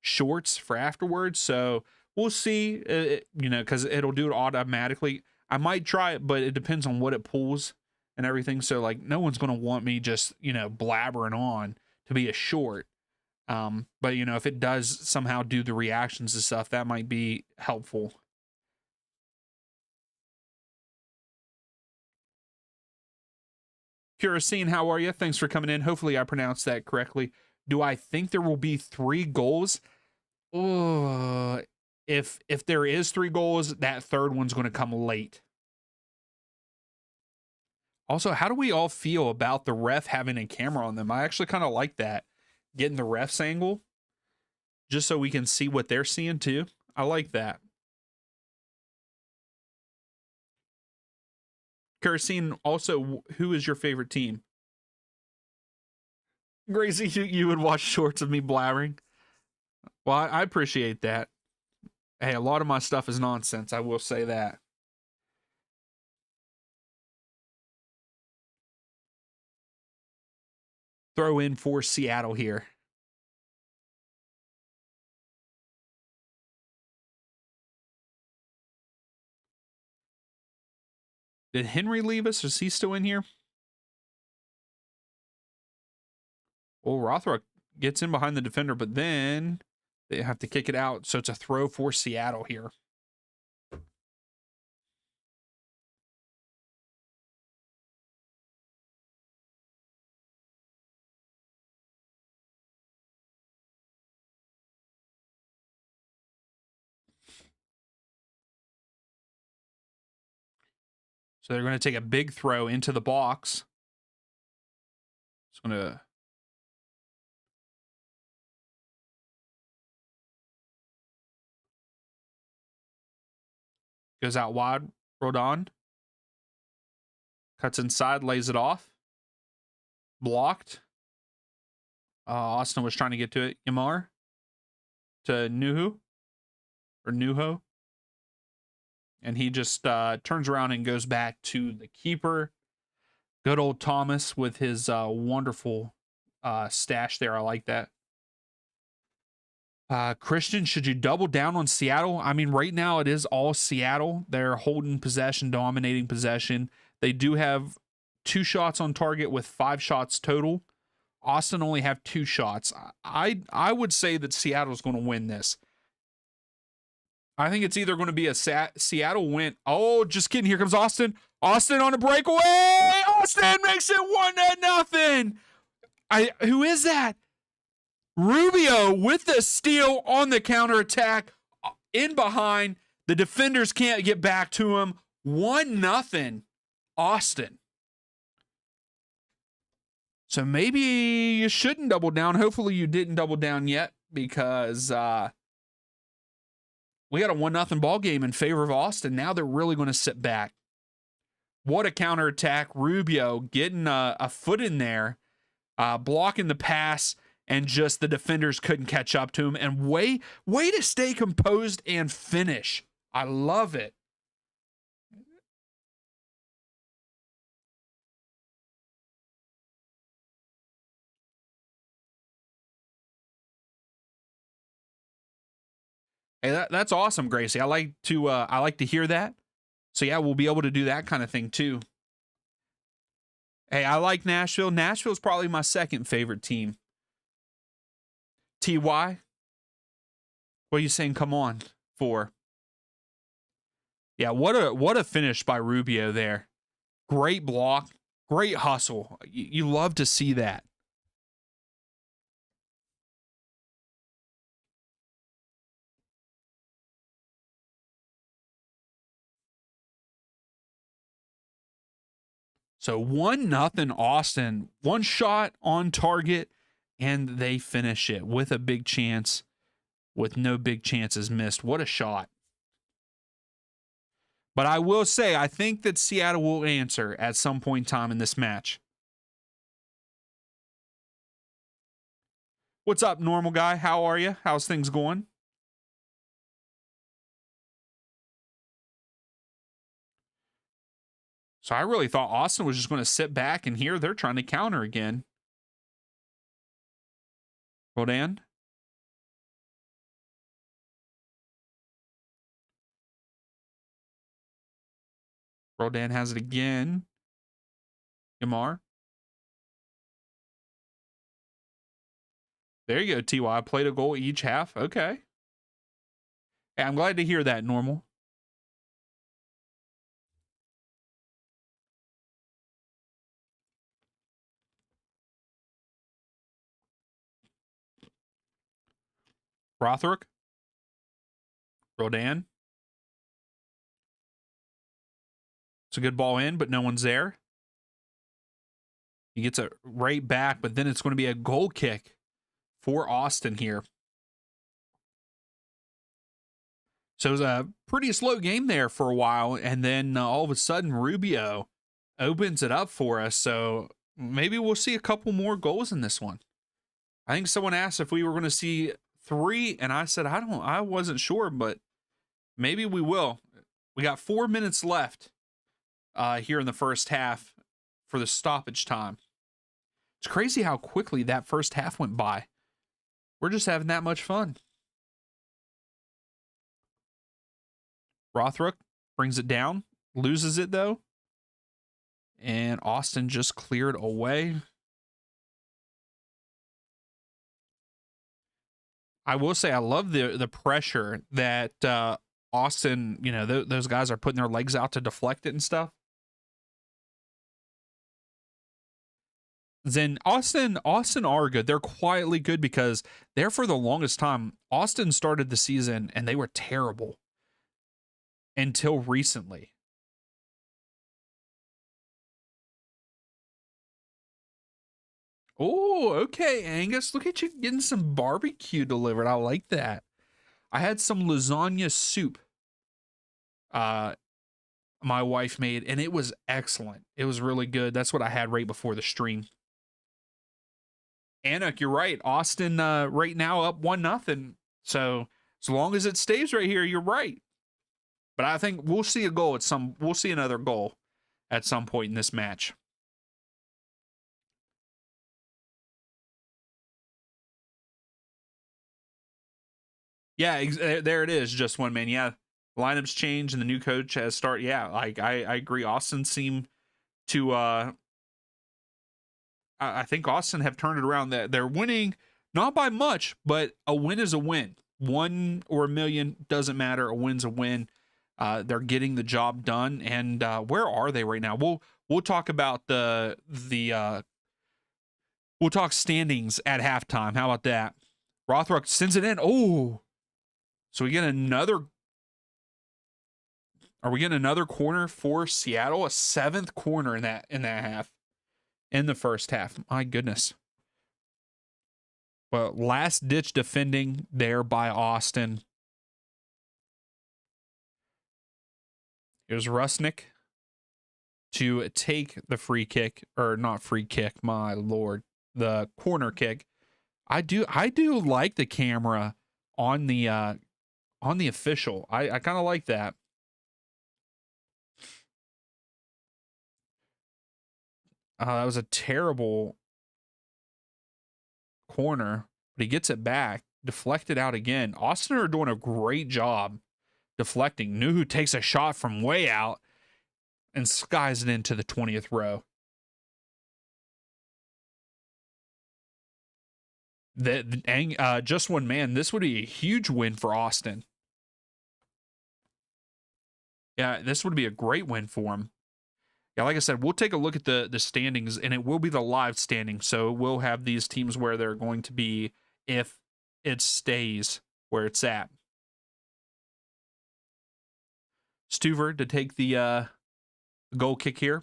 shorts for afterwards. So we'll see, because it'll do it automatically. I might try it, but it depends on what it pulls and everything. So like no one's going to want me just, blabbering on to be a short. But if it does somehow do the reactions and stuff, that might be helpful. Kurasine, how are you? Thanks for coming in. Hopefully I pronounced that correctly. Do I think there will be 3 goals? Oh, if there is 3 goals, that third one's going to come late. Also, how do we all feel about the ref having a camera on them? I actually kind of like that. Getting the ref's angle, just so we can see what they're seeing too. I like that. Kerosene, also, who is your favorite team? Gracie, you would watch shorts of me blabbering? Well, I appreciate that. Hey, a lot of my stuff is nonsense. I will say that. Throw in for Seattle here. Did Henry leave us? Is he still in here? Well, Rothrock gets in behind the defender, but then they have to kick it out. So it's a throw for Seattle here. So they're going to take a big throw into the box. It's going to... Goes out wide. Rodon. Cuts inside, lays it off. Blocked. Austin was trying to get to it. Yamar. To Nuhu. Or Nuho. And he just turns around and goes back to the keeper. Good old Thomas with his wonderful stash there. I like that. Christian, should you double down on Seattle? I mean, right now it is all Seattle. They're holding possession, dominating possession. They do have 2 shots on target with 5 shots total. Austin only have 2 shots. I would say that Seattle's going to win this. I think it's either going to be a Seattle win. Oh, just kidding. Here comes Austin. Austin on a breakaway. Austin makes it 1-0. Who is that? Rubio with the steal on the counterattack in behind. The defenders can't get back to him. 1-0 Austin. So maybe you shouldn't double down. Hopefully you didn't double down yet because we got a 1-0 ball game in favor of Austin. Now they're really going to sit back. What a counterattack. Rubio getting a foot in there, blocking the pass, and just the defenders couldn't catch up to him. And way to stay composed and finish. I love it. Hey, that's awesome, Gracie. I like to hear that. So yeah, we'll be able to do that kind of thing too. Hey, I like Nashville. Nashville's probably my second favorite team. TY, what are you saying? Come on for? Yeah, what a finish by Rubio there. Great block, great hustle. You love to see that. So 1-0 Austin, 1 shot on target, and they finish it with a big chance, with no big chances missed. What a shot. But I will say, I think that Seattle will answer at some point in time in this match. What's up, normal guy? How are you? How's things going? So I really thought Austin was just going to sit back, and here they're trying to counter again. Rodan. Rodan has it again. Yamar. There you go, TY. Played a goal each half. Okay. Hey, I'm glad to hear that, normal. Rothrock. Rodan. It's a good ball in, but no one's there. He gets it right back, but then it's going to be a goal kick for Austin here. So it was a pretty slow game there for a while, and then all of a sudden Rubio opens it up for us. So maybe we'll see a couple more goals in this one. I think someone asked if we were going to see 3, and I said I wasn't sure, but maybe we will. We got 4 minutes left here in the first half for the stoppage time. It's crazy how quickly that first half went by. We're just having that much fun. Rothrock brings it down, loses it though. And Austin just cleared away. I will say I love the pressure that Austin, those guys are putting their legs out to deflect it and stuff. Then Austin are good. They're quietly good because they're, for the longest time, Austin started the season and they were terrible until recently. Oh, okay, Angus. Look at you getting some barbecue delivered. I like that. I had some lasagna soup my wife made, and it was excellent. It was really good. That's what I had right before the stream. Anik, you're right. Austin right now up 1-0. So as long as it stays right here, you're right. But I think we'll see a goal we'll see another goal at some point in this match. Yeah, there it is. Just one man. Yeah, lineups change and the new coach has started. Yeah, like I agree. Austin seem to. I think Austin have turned it around. That they're winning, not by much, but a win is a win. One or a million doesn't matter. A win's a win. They're getting the job done. And where are they right now? We'll talk about the we'll talk standings at halftime. How about that? Rothrock sends it in. Oh, so we get another. Are we getting another corner for Seattle? A seventh corner in that half, in the first half. My goodness. Well, last ditch defending there by Austin. Here's Rusnick to take the free kick, or not free kick, my lord, the corner kick. I do like the camera on the official. I kind of like that. That was a terrible corner, but he gets it back, deflected out again. Austin are doing a great job deflecting. Nuhu takes a shot from way out and skies it into the 20th row. Just one man. This would be a huge win for Austin. Yeah, this would be a great win for him. Yeah, like I said, we'll take a look at the standings, and it will be the live standing. So we'll have these teams where they're going to be if it stays where it's at. Stuver to take the goal kick here.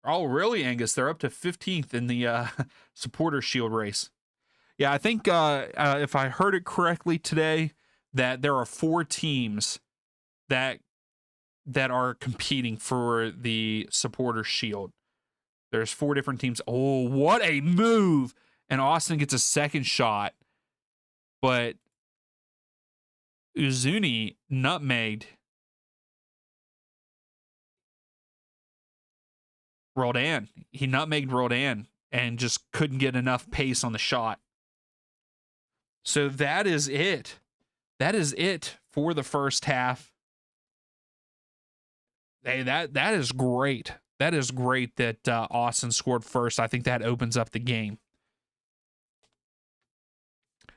Oh, really, Angus? They're up to 15th in the supporter shield race. Yeah, I think if I heard it correctly today, that there are 4 teams that are competing for the supporter shield. There's 4 different teams. Oh, what a move! And Austin gets a second shot, but Uzuni nutmegged Roldan. He nutmegged Roldan and just couldn't get enough pace on the shot. So that is it. That is it for the first half. Hey, that is great. That is great that Austin scored first. I think that opens up the game.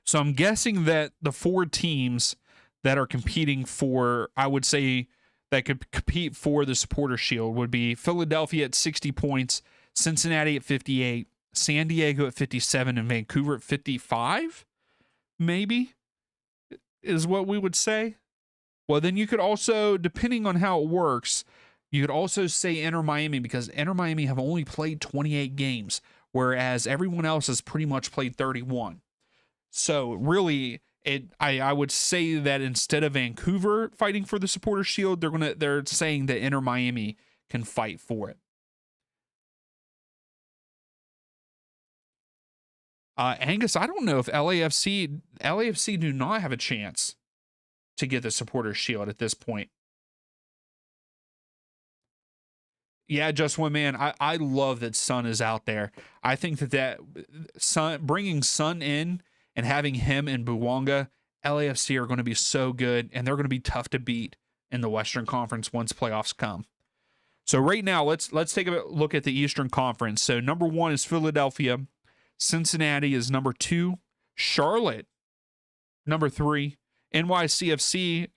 So I'm guessing that the 4 teams that are competing for, I would say, that could compete for the supporter shield would be Philadelphia at 60 points, Cincinnati at 58, San Diego at 57, and Vancouver at 55, maybe, is what we would say. Well, then you could also, depending on how it works, you could also say Inter Miami, because Inter Miami have only played 28 games, whereas everyone else has pretty much played 31. So really, I would say that instead of Vancouver fighting for the supporter shield, they're saying that Inter Miami can fight for it. Angus, I don't know if LAFC do not have a chance to get the supporter shield at this point. Yeah, just one man. I love that Sun is out there. I think that Sun, bringing Sun in and having him in Buwanga, LAFC are going to be so good, and they're going to be tough to beat in the Western Conference once playoffs come. So right now, let's take a look at the Eastern Conference. So number 1 is Philadelphia. Cincinnati is number 2. Charlotte, number 3. NYCFC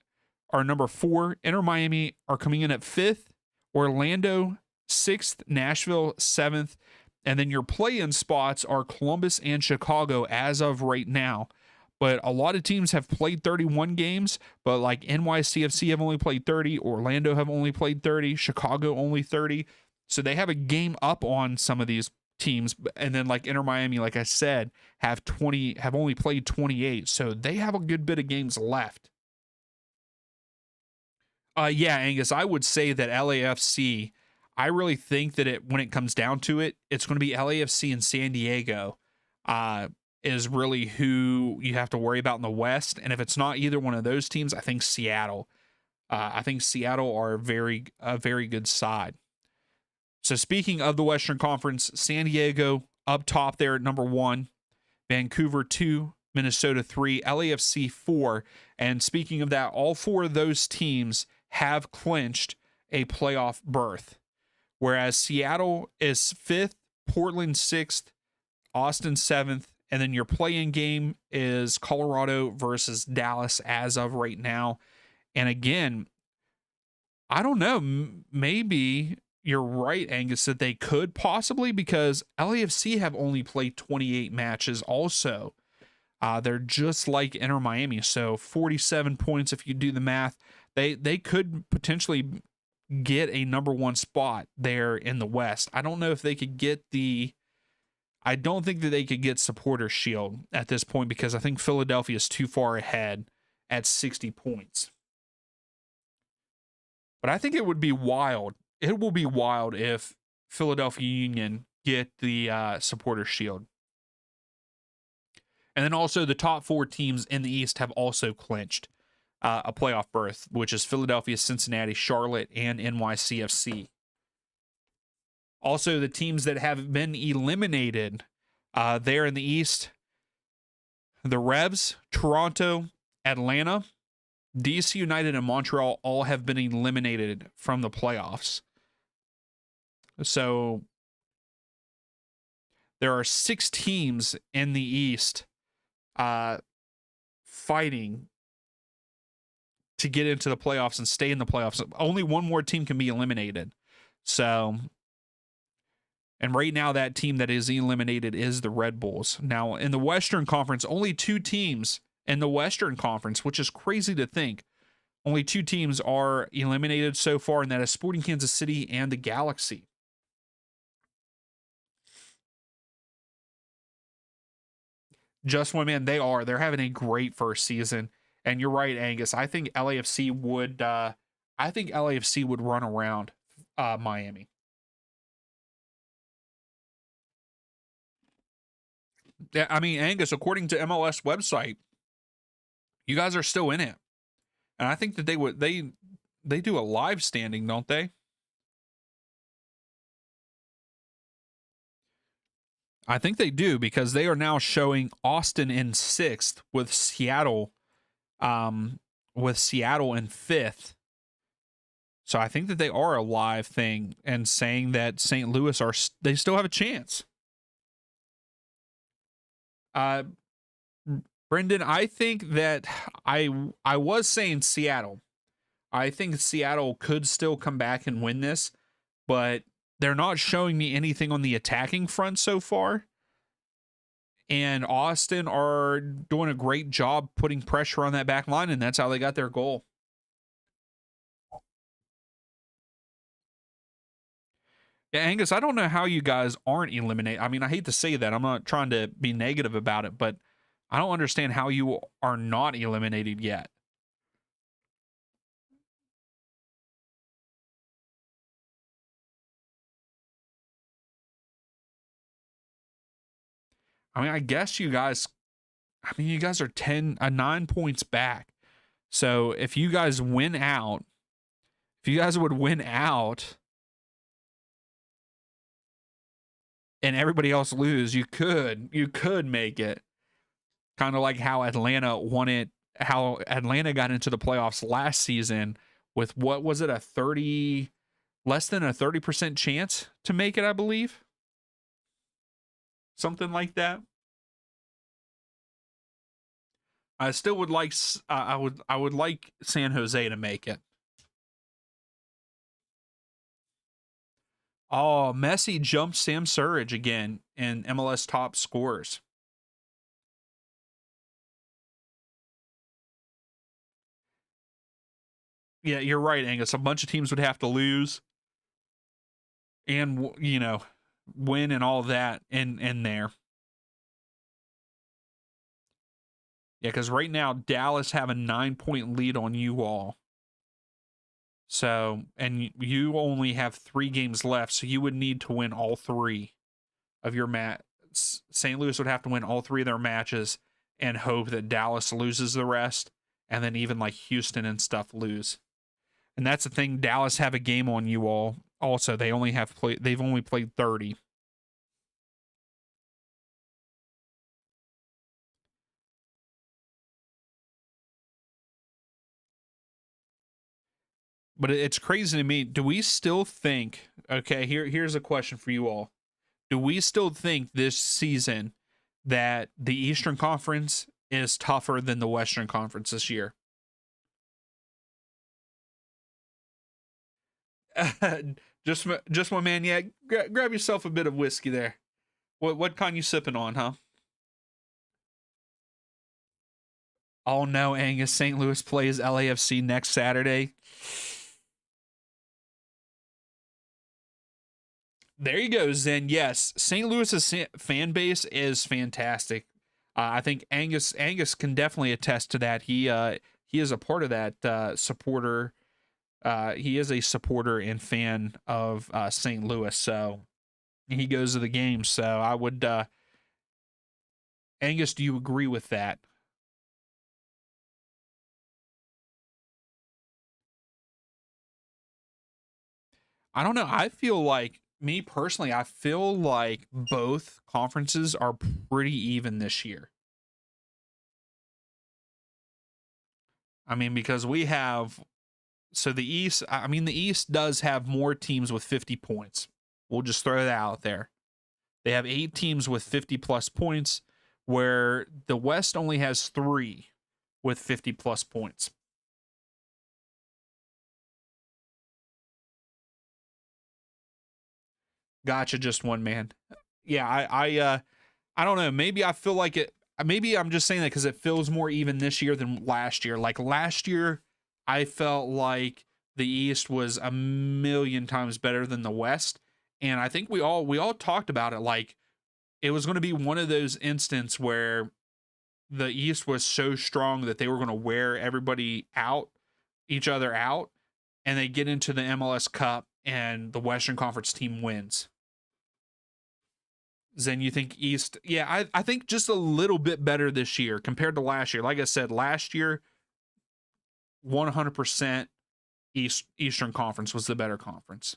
are number 4. Inter Miami are coming in at 5th. Orlando 6th. Nashville 7th. And then your play-in spots are Columbus and Chicago as of right now. But a lot of teams have played 31 games, but like NYCFC have only played 30, Orlando have only played 30, Chicago only 30. So they have a game up on some of these teams. And then like Inter Miami, like I said, have only played 28. So they have a good bit of games left. Yeah, Angus, I would say that LAFC, I really think that when it comes down to it, it's going to be LAFC and San Diego is really who you have to worry about in the West. And if it's not either one of those teams, I think Seattle. I think Seattle are a very good side. So speaking of the Western Conference, San Diego up top there at number 1, Vancouver 2, Minnesota 3, LAFC 4. And speaking of that, all 4 of those teams have clinched a playoff berth, whereas Seattle is 5th, Portland 6th, Austin 7th, and then your play-in game is Colorado versus Dallas as of right now. And again, I don't know, maybe you're right, Angus, that they could possibly, because LAFC have only played 28 matches also. They're just like Inter Miami, so 47 points if you do the math. They could potentially get a number 1 spot there in the West. I don't know if they could get I don't think that they could get Supporter Shield at this point, because I think Philadelphia is too far ahead at 60 points. But I think it would be wild. It will be wild if Philadelphia Union get the Supporter Shield. And then also the top 4 teams in the East have also clinched a playoff berth, which is Philadelphia, Cincinnati, Charlotte, and NYCFC. Also, the teams that have been eliminated there in the East, the Revs, Toronto, Atlanta, DC United, and Montreal all have been eliminated from the playoffs. So there are 6 teams in the East fighting to get into the playoffs and stay in the playoffs. Only one more team can be eliminated. So, and right now that team that is eliminated is the Red Bulls. Now, in the Western Conference, only 2 teams in the Western Conference, which is crazy to think. Only 2 teams are eliminated so far, and that is Sporting Kansas City and the Galaxy. Just one, man, they're having a great first season. And you're right, Angus. I think LAFC would run around Miami. Yeah, I mean, Angus, according to MLS website, you guys are still in it. And I think that they do a live standing, don't they? I think they do, because they are now showing Austin in 6th with Seattle in 5th. So I think that they are a live thing and saying that St. Louis they still have a chance. Brendan, I think that I was saying Seattle. I think Seattle could still come back and win this, but they're not showing me anything on the attacking front so far. And Austin are doing a great job putting pressure on that back line, and that's how they got their goal. Yeah, Angus, I don't know how you guys aren't eliminated. I mean, I hate to say that. I'm not trying to be negative about it, but I don't understand how you are not eliminated yet. I mean, I guess you guys are 9 points back. So if you guys would win out, and everybody else lose, you could make it. Kind of like how Atlanta won it, how Atlanta got into the playoffs last season with, what was it, less than a 30% chance to make it, I believe. Something like that. I still would like I would like San Jose to make it. Oh, Messi jumped Sam Surridge again in MLS top scorers. Yeah, you're right, Angus. A bunch of teams would have to lose and, win and all that in there. Yeah, because right now Dallas have a 9-point lead on you all. So, and you only have 3 games left, so you would need to win all 3 of your St. Louis would have to win all 3 of their matches and hope that Dallas loses the rest, and then even like Houston and stuff lose. And that's the thing. Dallas have a game on you all. Also, they've only played 30. But it's crazy to me. Do we still think? Okay, here's a question for you all. Do we still think this season that the Eastern Conference is tougher than the Western Conference this year? Just one man. Yeah, grab yourself a bit of whiskey there. What kind you sipping on, huh? Oh no, Angus. St. Louis plays LAFC next Saturday. There you go, Zen. Yes, St. Louis's fan base is fantastic. I think Angus can definitely attest to that. He is a part of that supporter. He is a supporter and fan of St. Louis, so he goes to the games. So I would, Angus, do you agree with that? I don't know. I feel like me personally, I feel like both conferences are pretty even this year. I mean, because we have so the East, I mean, the East does have more teams with 50 points. We'll just throw that out there. They have 8 teams with 50 plus points, where the West only has 3 with 50 plus points. Gotcha, just one man. Yeah, I don't know. Maybe I feel like it. Maybe I'm just saying that because it feels more even this year than last year. Like last year, I felt like the East was a million times better than the West, and I think we all talked about it. Like it was going to be one of those instances where the East was so strong that they were going to wear everybody out, each other out, and they get into the MLS Cup and the Western Conference team wins. Then you think East, yeah, I think just a little bit better this year compared to last year. Like I said, last year, 100% Eastern Conference was the better conference.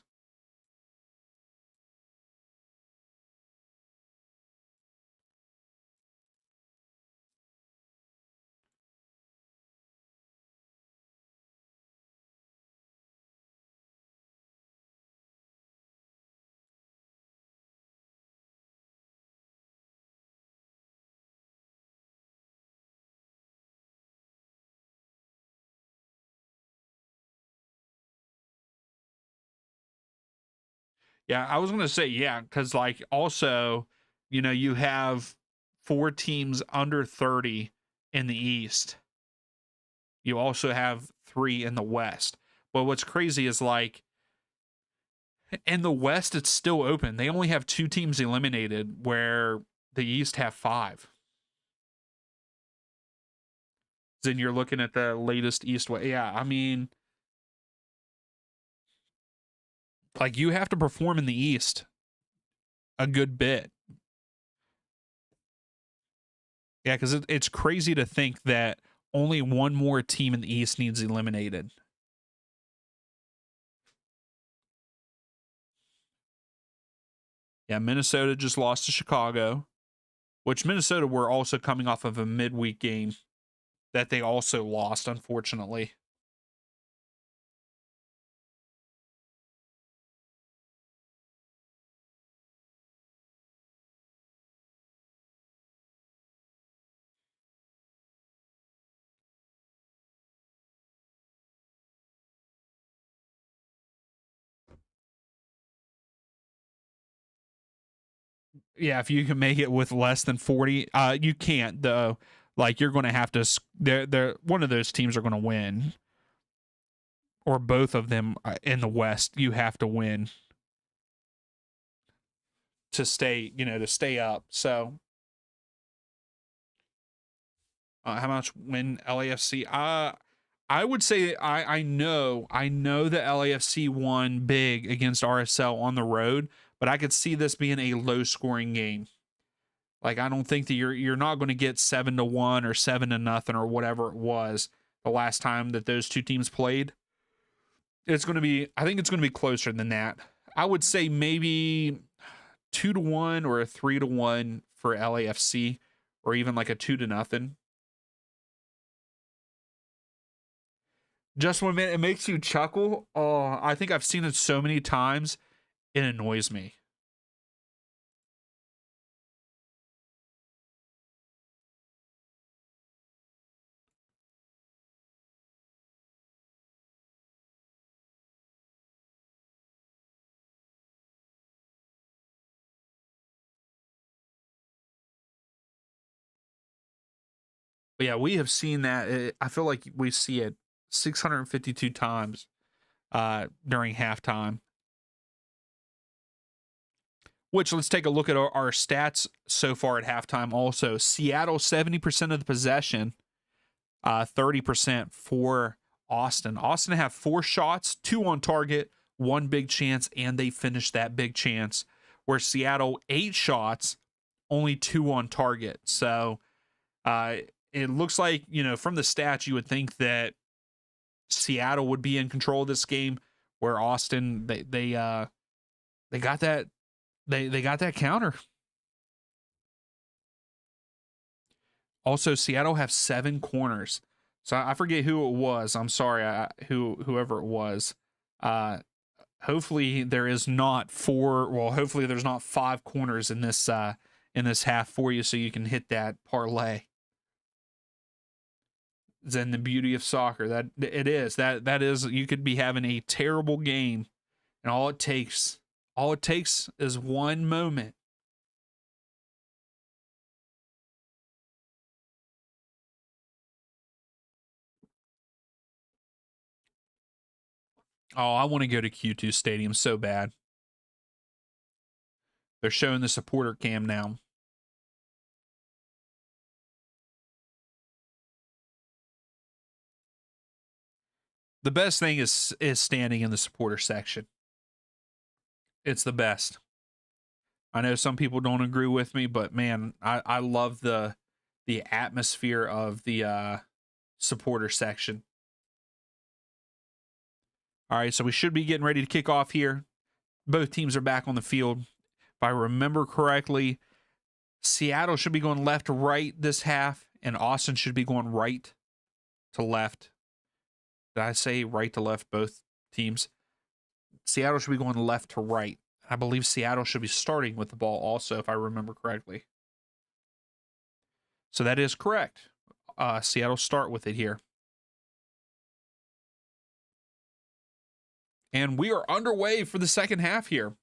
Yeah, I was gonna say yeah, because like also, you have 4 teams under 30 in the East. You also have 3 in the West. But what's crazy is like in the West, it's still open. They only have 2 teams eliminated, where the East have 5. Then you're looking at the latest East West. Yeah, I mean, like you have to perform in the East a good bit. Yeah, because it's crazy to think that only one more team in the East needs eliminated. Yeah, Minnesota just lost to Chicago, which Minnesota were also coming off of a midweek game that they also lost, unfortunately. Yeah, if you can make it with less than 40, you can't though. Like you're going to have to. They're one of those teams are going to win, or both of them in the West. You have to win to stay. To stay up. So how much win LAFC? I would say I know that LAFC won big against RSL on the road, but I could see this being a low scoring game. Like I don't think that you're not going to get 7-1 or 7-0 or whatever it was the last time that those 2 teams played. It's going to be I think it's going to be closer than that. I would say maybe 2-1 or a 3-1 for LAFC, or even like a 2-0. Just 1 minute, it makes you chuckle. Oh, I think I've seen it so many times, it annoys me. But yeah, we have seen that. I feel like we see it 652 times during halftime. Which, let's take a look at our stats so far at halftime. Also, Seattle 70% of the possession, 30% for Austin. Austin have 4 shots, 2 on target, 1 big chance, and they finished that big chance. Where Seattle 8 shots, only 2 on target. So it looks like, from the stats, you would think that Seattle would be in control of this game, where Austin they got that they got that counter. Also, Seattle have 7 corners. So I forget who it was. I'm sorry, whoever it was. Hopefully there is not 4. Well, hopefully there's not 5 corners in this half for you, so you can hit that parlay. Then the beauty of soccer, that it is that is, you could be having a terrible game, and all it takes is one moment. Oh, I want to go to Q2 Stadium so bad. They're showing the supporter cam now. The best thing is standing in the supporter section. It's the best. I know some people don't agree with me, but man, I love the atmosphere of the supporter section. All right, so we should be getting ready to kick off here. Both teams are back on the field. If I remember correctly, Seattle should be going left to right this half, and Austin should be going right to left. Did I say right to left, both teams? Seattle should be going left to right. I believe Seattle should be starting with the ball also, if I remember correctly. So that is correct. Seattle start with it here. And we are underway for the second half here.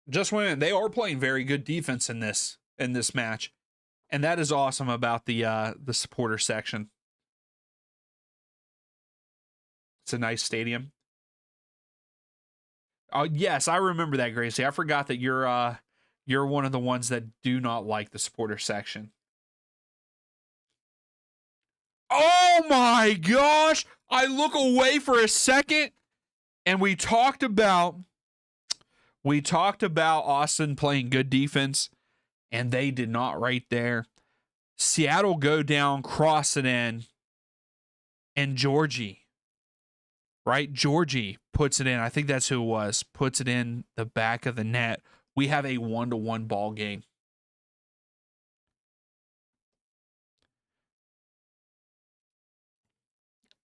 Just when they are playing very good defense in this match. And that is awesome about the supporter section. It's a nice stadium. Oh, yes, I remember that, Gracie. I forgot that you're one of the ones that do not like the supporter section. Oh my gosh! I look away for a second, and we talked about Austin playing good defense, and they did not right there. Seattle go down, cross it in, and Georgie puts it in. I think that's who it was. Puts it in the back of the net. We have a 1-1 ball game.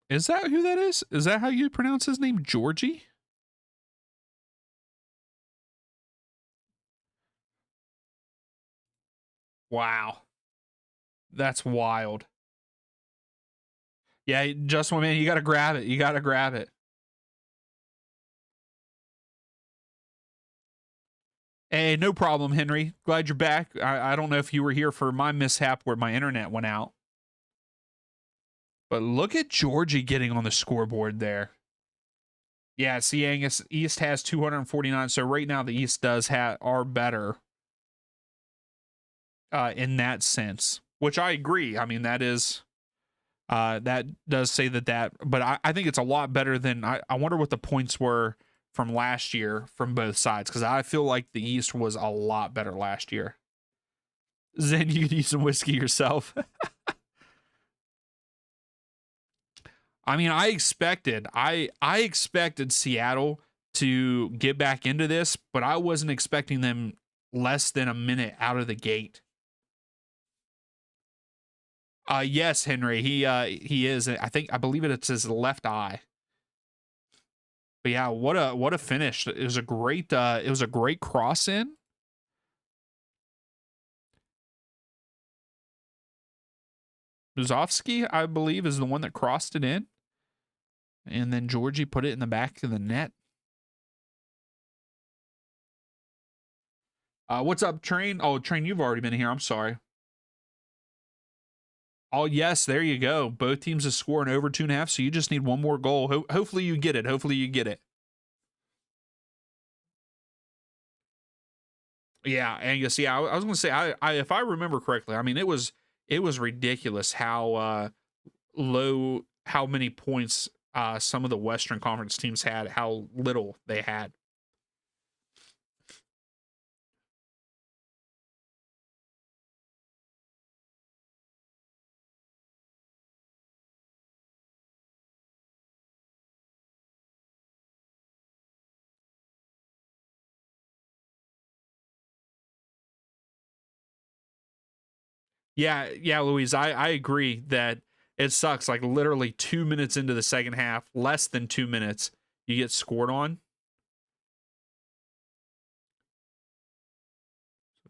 Is that who that is? Is that how you pronounce his name? Georgie? Wow. That's wild. Yeah, just one minute. You got to grab it. Hey, no problem, Henry. Glad you're back. I don't know if you were here for my mishap where my internet went out. But look at Georgie getting on the scoreboard there. Yeah, see, Angus, East has 249. So right now the East are better in that sense, which I agree. I mean, that does say that, but I think it's a lot better than, I wonder what the points were from last year from both sides, because I feel like the East was a lot better last year. Zen, you could use some whiskey yourself. I mean, I expected Seattle to get back into this, but I wasn't expecting them less than a minute out of the gate. Yes, Henry. He is. I believe it's his left eye. But yeah, what a finish. It was a great cross in. Buzovsky, I believe, is the one that crossed it in. And then Georgie put it in the back of the net. What's up, Train? Oh, Train, you've already been here. I'm sorry. Oh, yes, there you go. Both teams are scoring over 2.5, so you just need one more goal. Hopefully you get it. Hopefully you get it. Yeah, Angus. Yeah, I was going to say, I if I remember correctly, I mean, it was ridiculous how how many points some of the Western Conference teams had, how little they had. Yeah, Louise, I agree that it sucks. Like literally 2 minutes into the second half, less than 2 minutes, you get scored on.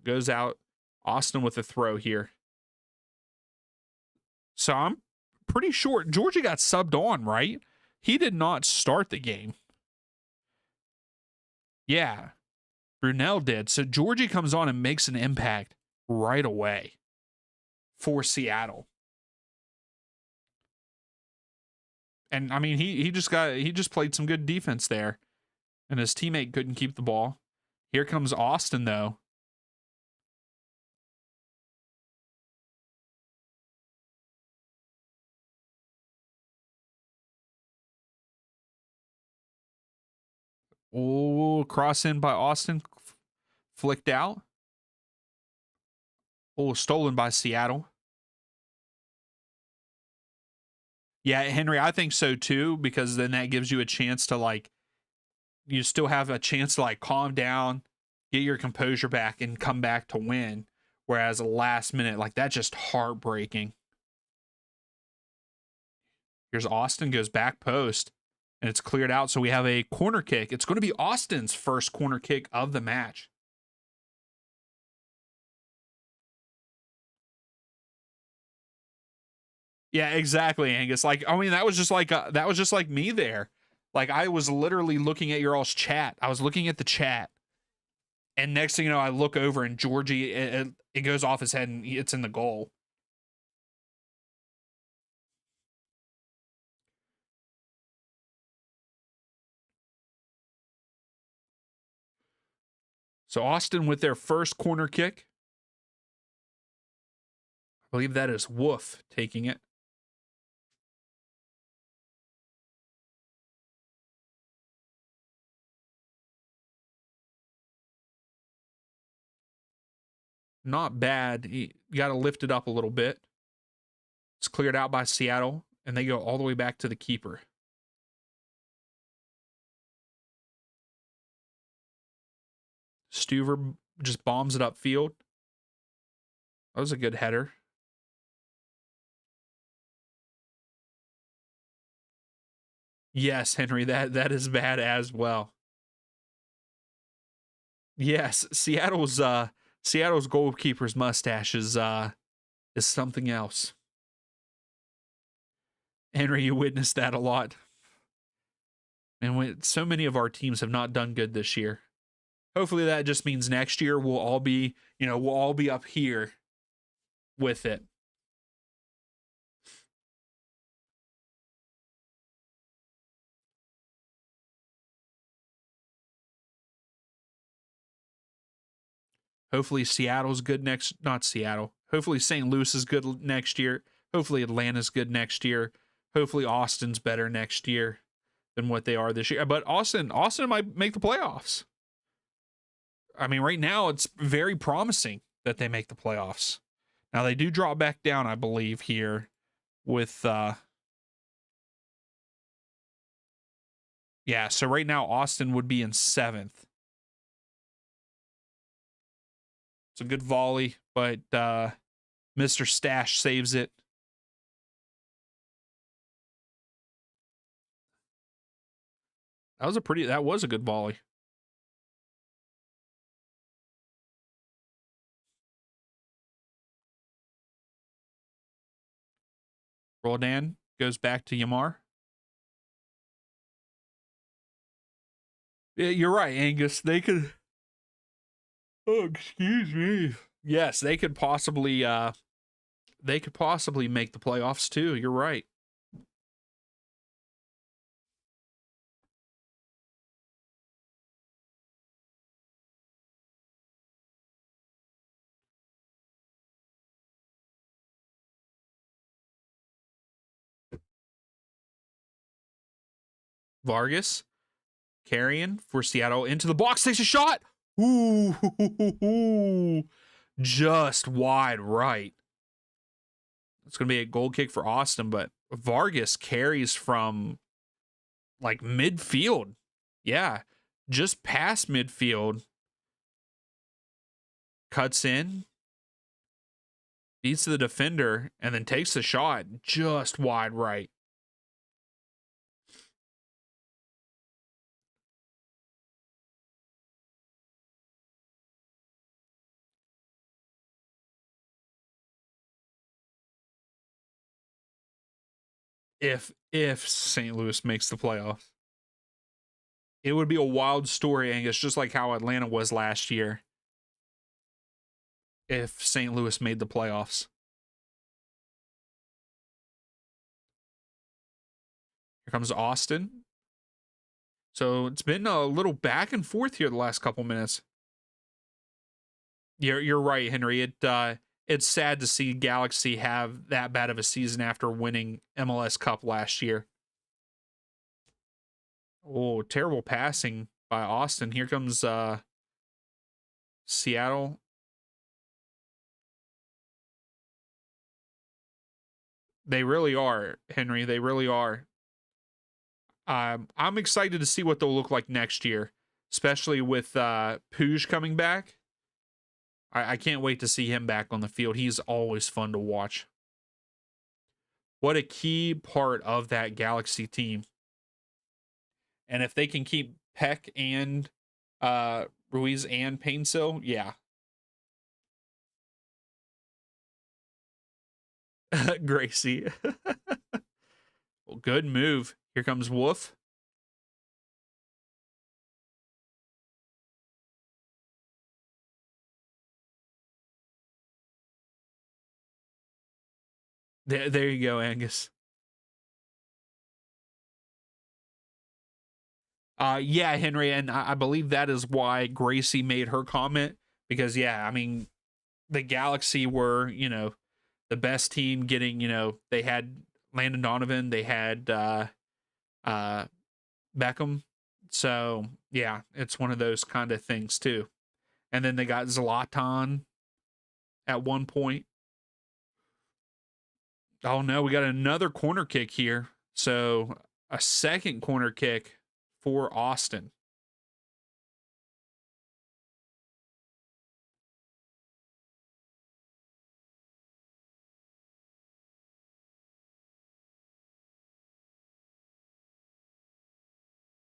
Goes out. Austin with a throw here. So I'm pretty sure Georgia got subbed on, right? He did not start the game. Yeah, Brunel did. So Georgie comes on and makes an impact right away for Seattle. And I mean, he just played some good defense there, and his teammate couldn't keep the ball. Here comes Austin though. Oh, cross in by Austin, flicked out. Oh, stolen by Seattle. Yeah, Henry, I think so too, because then that gives you a chance to like, you still have a chance to like calm down, get your composure back, and come back to win. Whereas a last minute, like that's just heartbreaking. Here's Austin, goes back post, and it's cleared out. So we have a corner kick. It's going to be Austin's first corner kick of the match. Yeah, exactly, Angus. Like, I mean, that was just like me there. Like, I was literally looking at your all's chat. I was looking at the chat, and next thing you know, I look over and Georgie, it goes off his head and it's in the goal. So Austin with their first corner kick. I believe that is Wolf taking it. Not bad. You got to lift it up a little bit. It's cleared out by Seattle, and they go all the way back to the keeper. Stuver just bombs it upfield. That was a good header. Yes, Henry, that is bad as well. Yes, Seattle's goalkeeper's mustache is something else. Henry, you witnessed that a lot. And when so many of our teams have not done good this year. Hopefully that just means next year we'll all be up here with it. Hopefully Seattle's good not Seattle. Hopefully St. Louis is good next year. Hopefully Atlanta's good next year. Hopefully Austin's better next year than what they are this year. But Austin might make the playoffs. I mean, right now it's very promising that they make the playoffs. Now they do drop back down, I believe, here with Yeah, so right now Austin would be in 7th. It's a good volley, but Mr. Stash saves it. That was a good volley. Roldan goes back to Yamar. Yeah, you're right, Angus. They could. Oh, excuse me. Yes, they could possibly. They could possibly make the playoffs too. You're right. Vargas carrying for Seattle into the box, takes a shot. Ooh, just wide right. It's going to be a goal kick for Austin, but Vargas carries from like midfield. Yeah, just past midfield. Cuts in, beats the defender, and then takes the shot just wide right. If St. Louis makes the playoffs, it would be a wild story, Angus, just like how Atlanta was last year. If St. Louis made the playoffs. Here comes Austin. So it's been a little back and forth here the last couple minutes. You're right, Henry. It's sad to see Galaxy have that bad of a season after winning MLS Cup last year. Oh, terrible passing by Austin. Here comes Seattle. They really are, Henry. They really are. I'm excited to see what they'll look like next year, especially with Puig coming back. I can't wait to see him back on the field. He's always fun to watch. What a key part of that Galaxy team. And if they can keep Peck and Ruiz and Painsil, yeah. Gracie. Well, good move. Here comes Wolf. There you go, Angus. Yeah, Henry, and I believe that is why Gracie made her comment because, yeah, I mean, the Galaxy were, the best team getting, they had Landon Donovan, they had uh, Beckham. So, yeah, it's one of those kind of things, too. And then they got Zlatan at one point. Oh, no, we got another corner kick here. So, a second corner kick for Austin.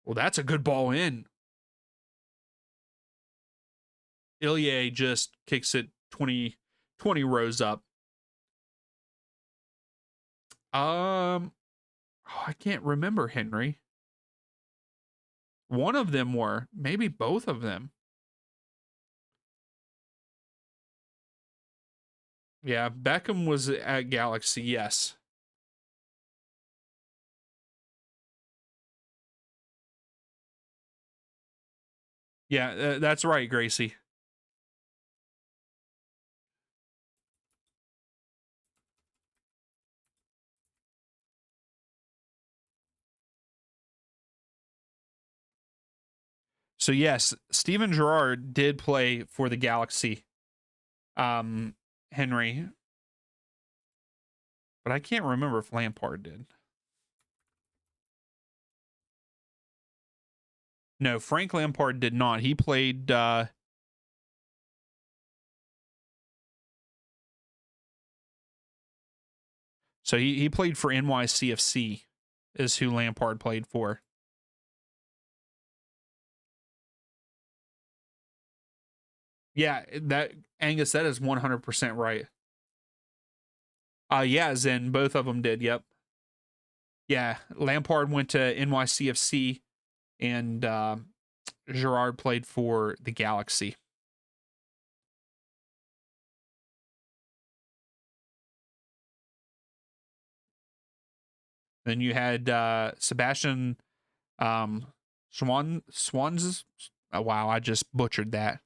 Well, that's a good ball in. Ilya just kicks it 20 rows up. I can't remember, Henry. One of them were, maybe both of them. Yeah, Beckham was at Galaxy, yes. Yeah, that's right, Gracie. So yes, Steven Gerrard did play for the Galaxy. Henry. But I can't remember if Lampard did. No, Frank Lampard did not. He played. So he played for NYCFC, is who Lampard played for. Yeah, that Angus, that is 100% right. Yeah, Zen, both of them did. Yep. Yeah, Lampard went to NYCFC, and Gerard played for the Galaxy. Then you had Sebastian Swans. Oh, wow, I just butchered that.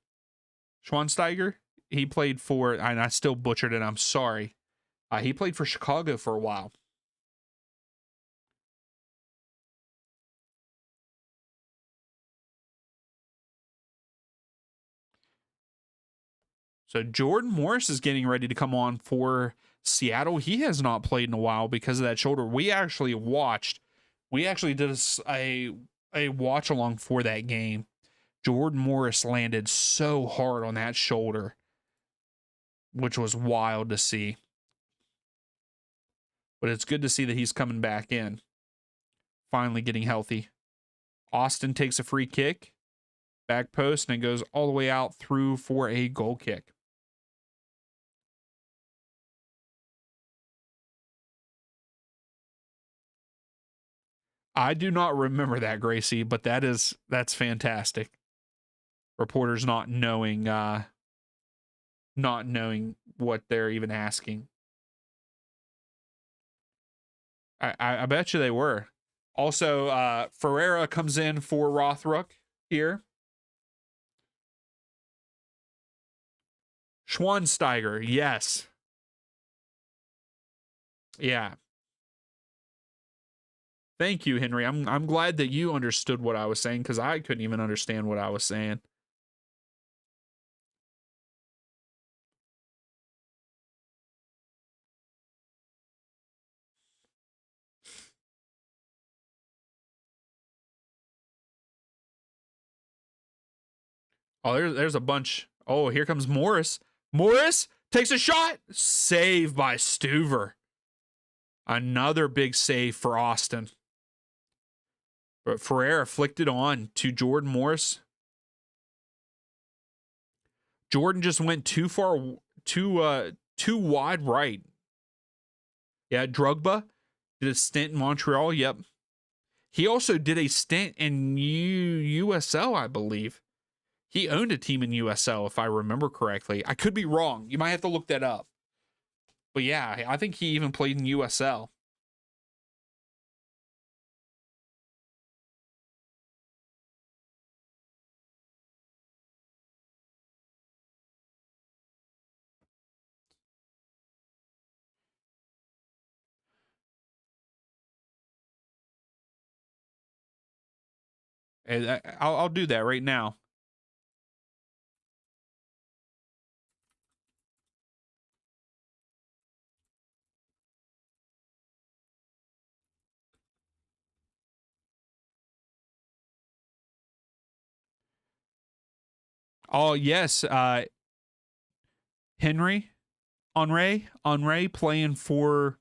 Schwansteiger. He played for, and I still butchered it. I'm sorry. He played for Chicago for a while. So Jordan Morris is getting ready to come on for Seattle. He has not played in a while because of that shoulder. We actually did a watch along for that game. Jordan Morris landed so hard on that shoulder, which was wild to see. But it's good to see that he's coming back in, finally getting healthy. Austin takes a free kick, back post, and it goes all the way out through for a goal kick. I do not remember that, Gracie, but that's fantastic. Reporters not knowing what they're even asking. I bet you they were. Also, Ferreira comes in for Rothrook here. Schwansteiger, yes. Yeah. Thank you, Henry. I'm glad that you understood what I was saying because I couldn't even understand what I was saying. Oh, there's a bunch. Oh, here comes Morris. Morris takes a shot. Save by Stuver. Another big save for Austin. But Ferreira flicked it on to Jordan Morris. Jordan just went too far, too wide right. Yeah, Drogba did a stint in Montreal. Yep. He also did a stint in USL, I believe. He owned a team in USL, if I remember correctly. I could be wrong. You might have to look that up. But yeah, I think he even played in USL. And I'll do that right now. Oh yes, Henry playing for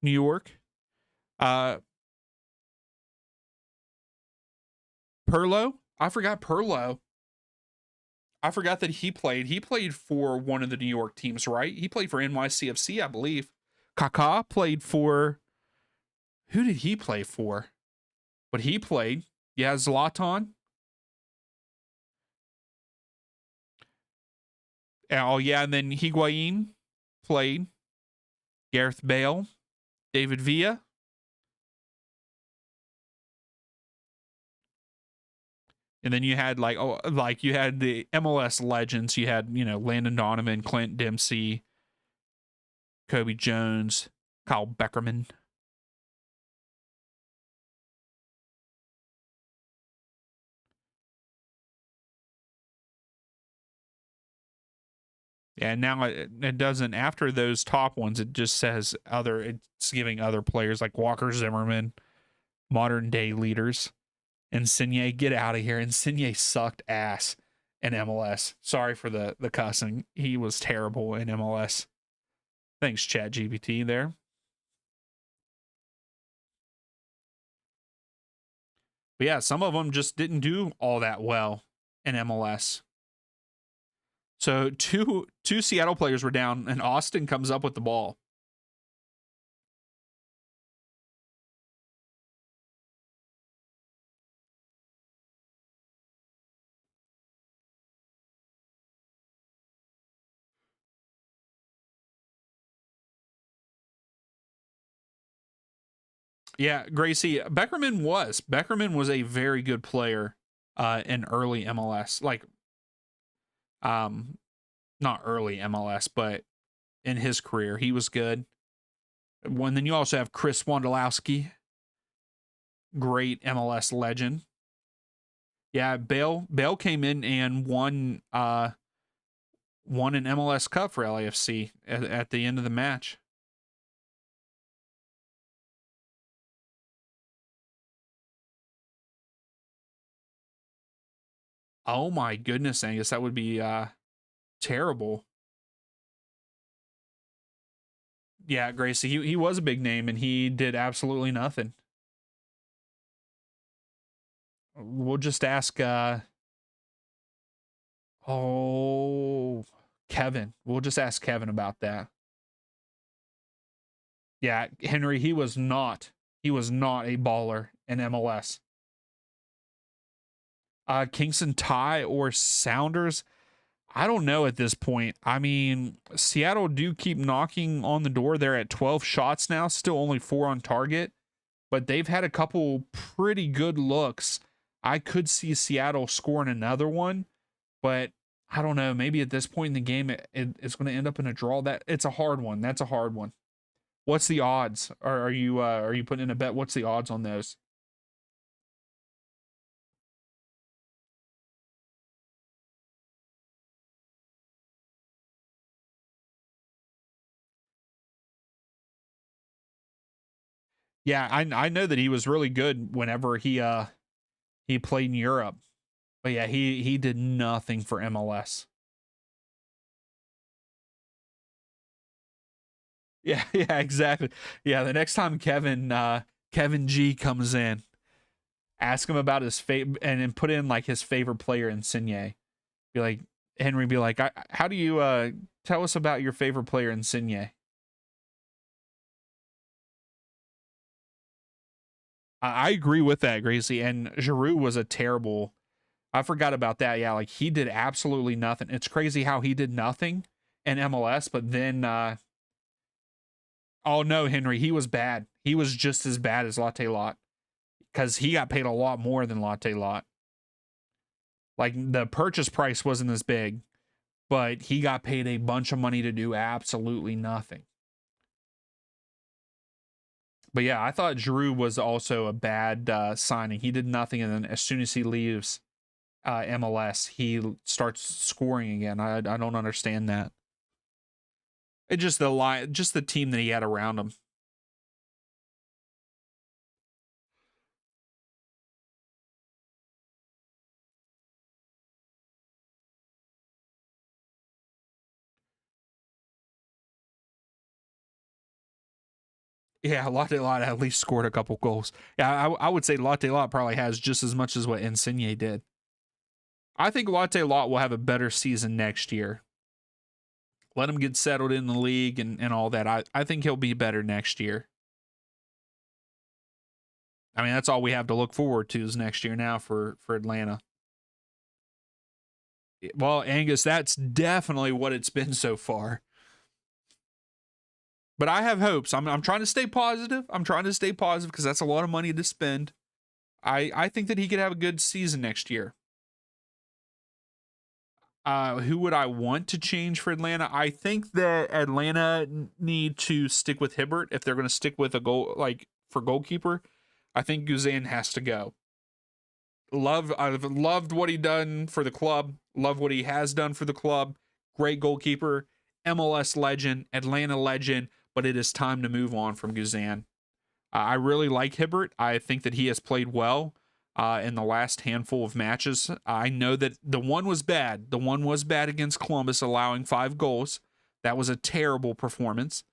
New York. Perlo, I forgot Perlo. I forgot that he played. He played for one of the New York teams, right? He played for NYCFC, I believe. Kaká played for. Who did he play for? But he played. Yeah, Zlatan. Oh yeah, and then Higuain played. Gareth Bale, David Villa. And then you had you had the MLS legends. You had, Landon Donovan, Clint Dempsey, Kobe Jones, Kyle Beckerman. Yeah, now it doesn't, after those top ones, it just says it's giving other players like Walker Zimmerman, modern day leaders. Insigne, get out of here. Insigne sucked ass in MLS. Sorry for the cussing. He was terrible in MLS. Thanks, ChatGPT there. But yeah, some of them just didn't do all that well in MLS. So two Seattle players were down, and Austin comes up with the ball. Yeah, Gracie, Beckerman was a very good player in early MLS. Like not early MLS, but in his career, he was good. And then you also have Chris Wondolowski, great MLS legend. Yeah, Bale came in and won an MLS Cup for LAFC at the end of the match. Oh my goodness, Angus, that would be terrible. Yeah, Gracie, he was a big name and he did absolutely nothing. We'll just ask Kevin. We'll just ask Kevin about that. Yeah, Henry, he was not a baller in MLS. Kingston Ty or Sounders, I don't know at this point. I mean, Seattle do keep knocking on the door. They're at 12 shots now, still only 4 on target, but they've had a couple pretty good looks. I could see Seattle scoring another one, but I don't know. Maybe at this point in the game, it's going to end up in a draw. It's a hard one. That's a hard one. What's the odds? Are you putting in a bet? What's the odds on those? Yeah, I know that he was really good whenever he played in Europe. But yeah, he did nothing for MLS. Yeah, yeah, exactly. Yeah, the next time Kevin G comes in, ask him about his favorite and then put in like his favorite player in Insigne. Be like Henry, be like, how do you tell us about your favorite player in Insigne? I agree with that, Gracie. And Giroud was a terrible. I forgot about that. Yeah, like he did absolutely nothing. It's crazy how he did nothing in MLS, but then oh no, Henry, he was bad. He was just as bad as Latte Lot because he got paid a lot more than Latte Lot. Like the purchase price wasn't as big, but he got paid a bunch of money to do absolutely nothing. But yeah, I thought Giroud was also a bad signing. He did nothing, and then as soon as he leaves MLS, he starts scoring again. I don't understand that. It just just the team that he had around him. Yeah, Latte Lot at least scored a couple goals. Yeah, I would say Latte Lot probably has just as much as what Insigne did. I think Latte Lot will have a better season next year. Let him get settled in the league and all that. I think he'll be better next year. I mean, that's all we have to look forward to is next year now for Atlanta. Well, Angus, that's definitely what it's been so far. But I have hopes. I'm trying to stay positive. I'm trying to stay positive because that's a lot of money to spend. I think that he could have a good season next year. Who would I want to change for Atlanta? I think that Atlanta need to stick with Hibbert if they're going to stick with a goal like for goalkeeper. I think Guzan has to go. I've loved what he done for the club. Love what he has done for the club. Great goalkeeper, MLS legend, Atlanta legend. But it is time to move on from Guzan. I really like Hibbert. I think that he has played well. in the last handful of matches. I know that the one was bad. The one was bad against Columbus, allowing 5 goals. That was a terrible performance.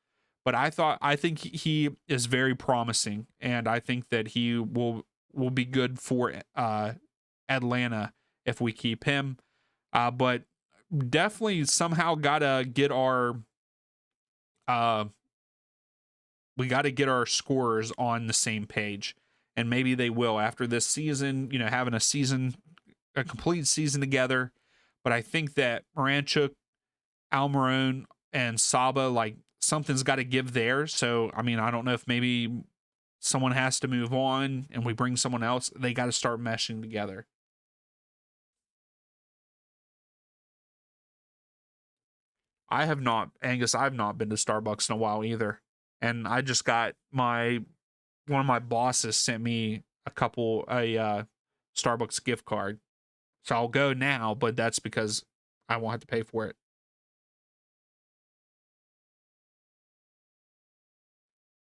But I think he is very promising, and I think that he will be good for Atlanta if we keep him. But definitely somehow gotta get our we got to get our scorers on the same page, and maybe they will after this season. Having a complete season together. But I think that Moranchuk, Almiron, and Saba, like, something's got to give there. So I mean, I don't know if maybe someone has to move on and we bring someone else. They got to start meshing together. I have not, Angus. I've not been to Starbucks in a while either, and I just got one of my bosses sent me a Starbucks gift card, so I'll go now. But that's because I won't have to pay for it.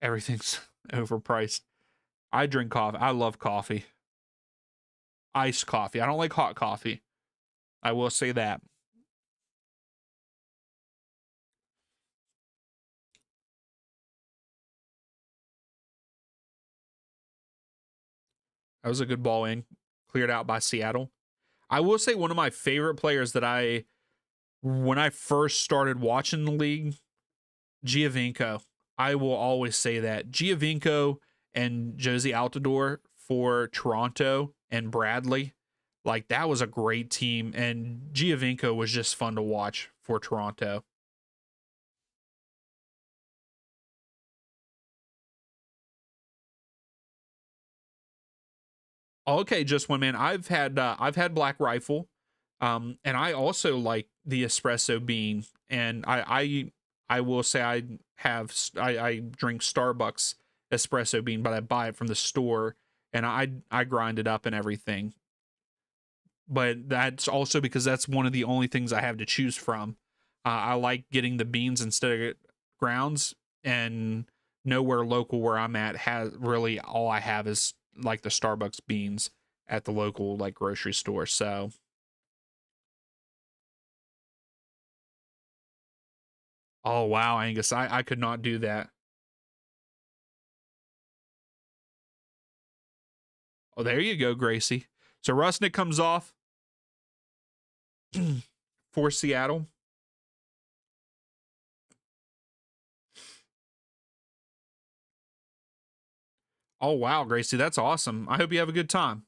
Everything's overpriced. I drink coffee. I love coffee. Iced coffee. I don't like hot coffee. I will say that. That was a good ball in, cleared out by Seattle. I will say one of my favorite players when I first started watching the league, Giovinco. I will always say that. Giovinco and Josie Altidore for Toronto and Bradley, like, that was a great team. And Giovinco was just fun to watch for Toronto. Okay, just one man. I've had Black Rifle, and I also like the espresso bean. And I will say I drink Starbucks espresso bean, but I buy it from the store and I grind it up and everything. But that's also because that's one of the only things I have to choose from. I like getting the beans instead of grounds, and nowhere local where I'm at has really, all I have is like the Starbucks beans at the local like grocery store. So, oh wow, Angus, I could not do that. Oh, there you go, Gracie. So Rusnik comes off for Seattle. Oh wow, Gracie, that's awesome. I hope you have a good time.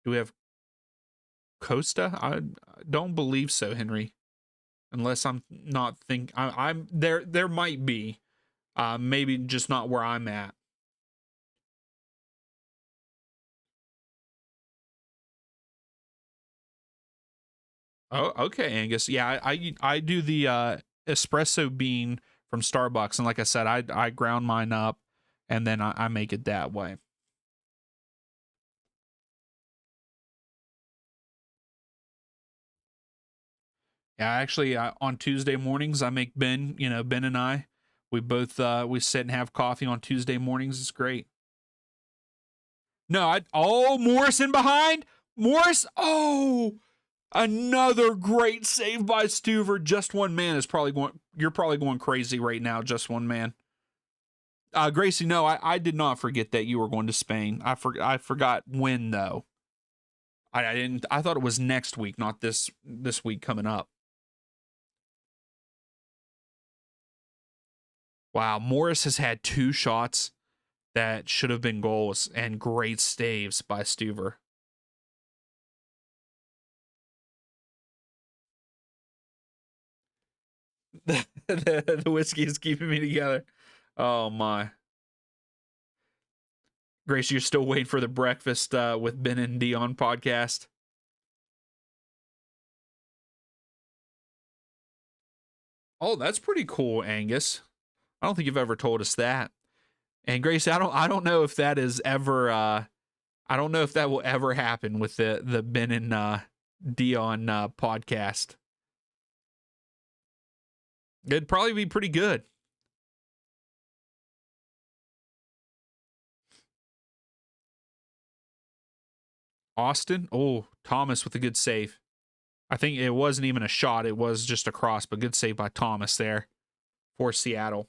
Do we have Costa? I don't believe so, Henry. Unless I'm not think I'm there. There might be, maybe just not where I'm at. Oh, okay, Angus. Yeah, I do the espresso bean from Starbucks, and like I said, I ground mine up, and then I make it that way. Yeah, actually, on Tuesday mornings, I make Ben. Ben and I, we both we sit and have coffee on Tuesday mornings. It's great. No, Morrison behind Morris. Oh, another great save by Stuver. Just one man is probably going. You're probably going crazy right now. Just one man. Gracie, no, I did not forget that you were going to Spain. I forgot when though. I didn't. I thought it was next week, not this week coming up. Wow, Morris has had 2 shots that should have been goals and great saves by Stuver. The whiskey is keeping me together. Oh my. Grace, you're still waiting for the breakfast with Ben and Dion podcast. Oh, that's pretty cool, Angus. I don't think you've ever told us that. And Grace, I don't know if that is ever I don't know if that will ever happen with the Ben and Dion podcast. It'd probably be pretty good. Austin. Oh, Thomas with a good save. I think it wasn't even a shot. It was just a cross, but good save by Thomas there for Seattle.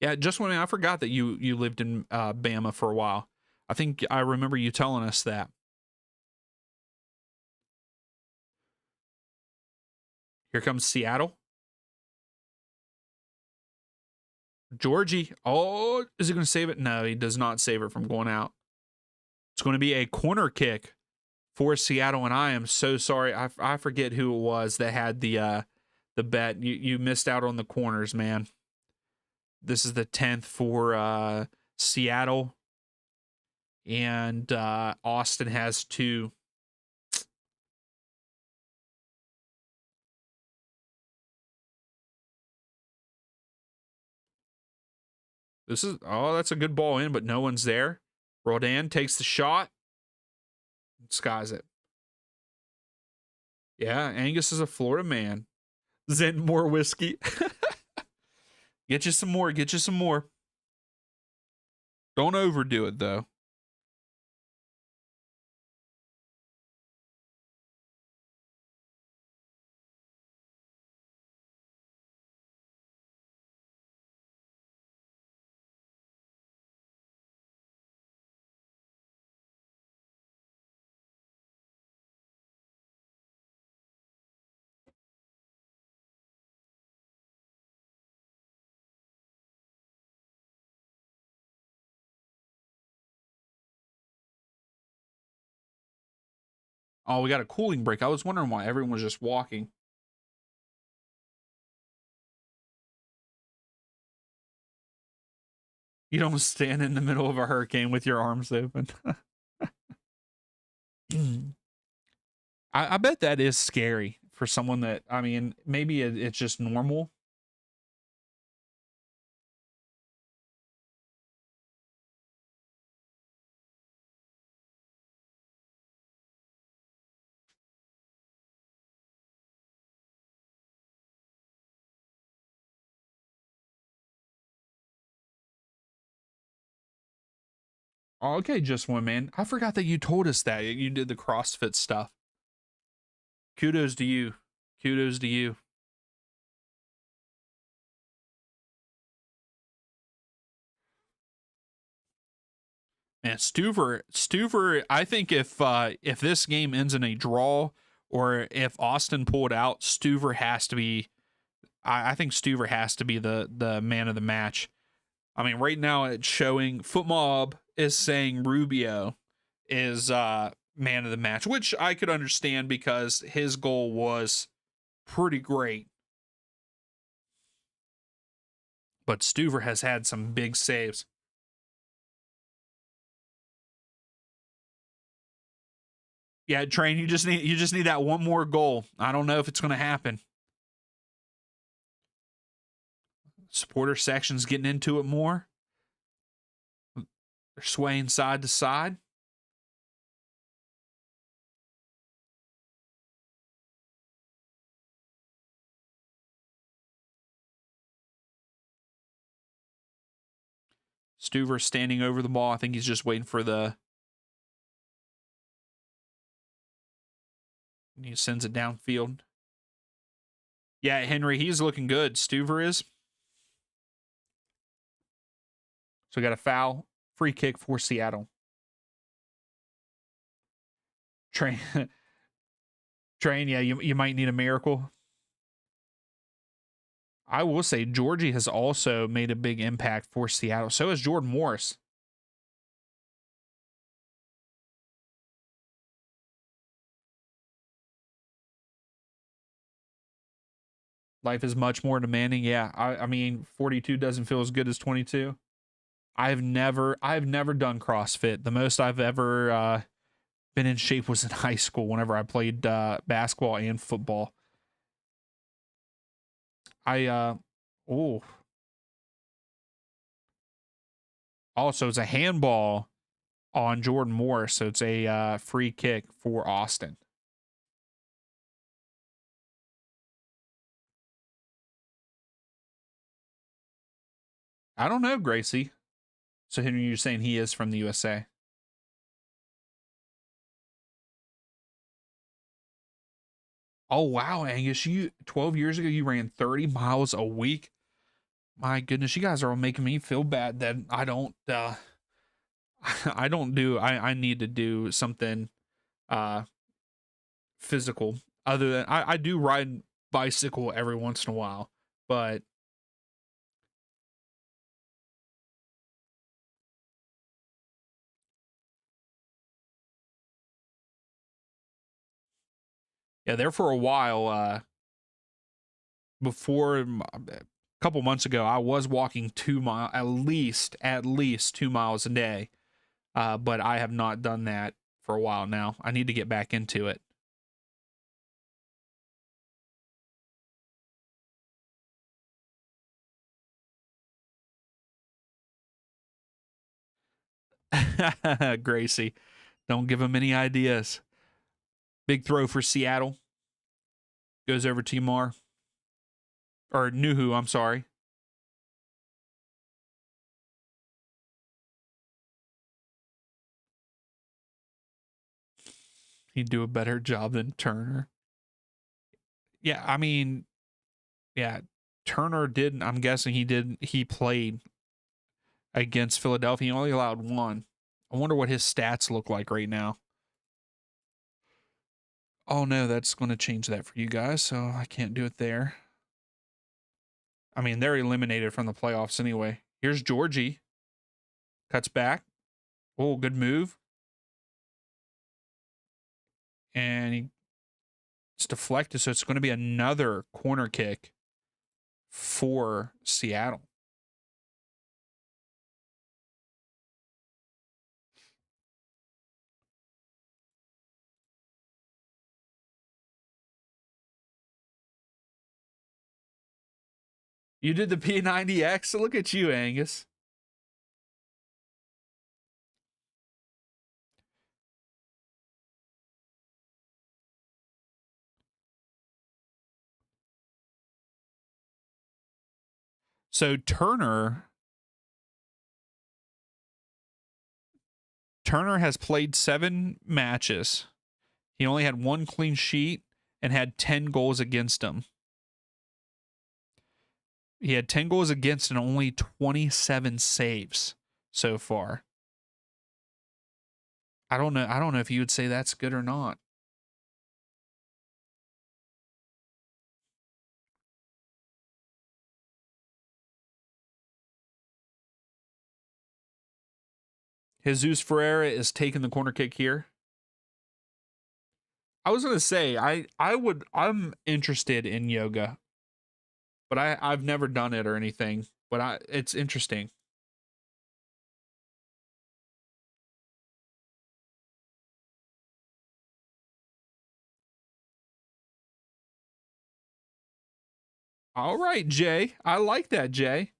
Yeah, just when I forgot that you lived in Bama for a while. I think I remember you telling us that. Here comes Seattle. Georgie. Oh, is he going to save it? No, he does not save it from going out. It's going to be a corner kick for Seattle, and I am so sorry. I forget who it was that had the bet. You missed out on the corners, man. This is the 10th for Seattle, and Austin has 2. That's a good ball in, but no one's there. Roldan takes the shot, skies it. Yeah, Angus is a Florida man. Zen more whiskey. Get you some more. Get you some more. Don't overdo it though. Oh, we got a cooling break. I was wondering why everyone was just walking. You don't stand in the middle of a hurricane with your arms open. I bet that is scary for someone that, I mean, maybe it's just normal. Oh, okay, just one man. I forgot that you told us that you did the CrossFit stuff. Kudos to you. Kudos to you. And Stuver, I think if this game ends in a draw or if Austin pulled out, Stuver has to be I think Stuver has to be the man of the match. I mean, right now it's showing FootMob is saying Rubio is man of the match, which I could understand because his goal was pretty great. But Stuver has had some big saves. Yeah, Train, you just need that one more goal. I don't know if it's going to happen. Supporter section's getting into it more. They're swaying side to side. Stuver standing over the ball. I think he's just waiting for the. He sends it downfield. Yeah, Henry, he's looking good. Stuver is. So we got a foul, free kick for Seattle. Train, train. Yeah, you might need a miracle. I will say Georgie has also made a big impact for Seattle. So has Jordan Morris. Life is much more demanding. Yeah, I mean, 42 doesn't feel as good as 22. I've never done CrossFit. The most I've ever been in shape was in high school whenever I played basketball and football. Oh, also it's a handball on Jordan Morris, so it's a free kick for Austin. I don't know, Gracie. So Henry, you're saying he is from the USA? Oh wow, Angus, you 12 years ago you ran 30 miles a week. My goodness, you guys are making me feel bad that I don't I don't do I need to do something uh physical other than I do ride bicycle every once in a while, but yeah, there for a while before a couple months ago I was walking 2 mile at least 2 miles a day. But I have not done that for a while now. I need to get back into it. Gracie, don't give him any ideas. Big throw for Seattle. Goes over to Mar. Or Nuhu, I'm sorry. He'd do a better job than Turner. Yeah, I mean, yeah, Turner didn't. I'm guessing he did. He played against Philadelphia. He only allowed one. I wonder what his stats look like right now. Oh no, that's going to change that for you guys, so I can't do it there. I mean, they're eliminated from the playoffs anyway. Here's Georgie. Cuts back. Oh, good move. And it's deflected, so it's going to be another corner kick for Seattle. You did the P90X? Look at you, Angus. So Turner has played 7 matches. He only had 1 clean sheet and had 10 goals against him. He had 10 goals against and only 27 saves so far. I don't know. I don't know if you would say that's good or not. Jesus Ferreira is taking the corner kick here. I was gonna say I'm interested in yoga, but I've never done it or anything. But it's interesting. All right, Jay. I like that, Jay.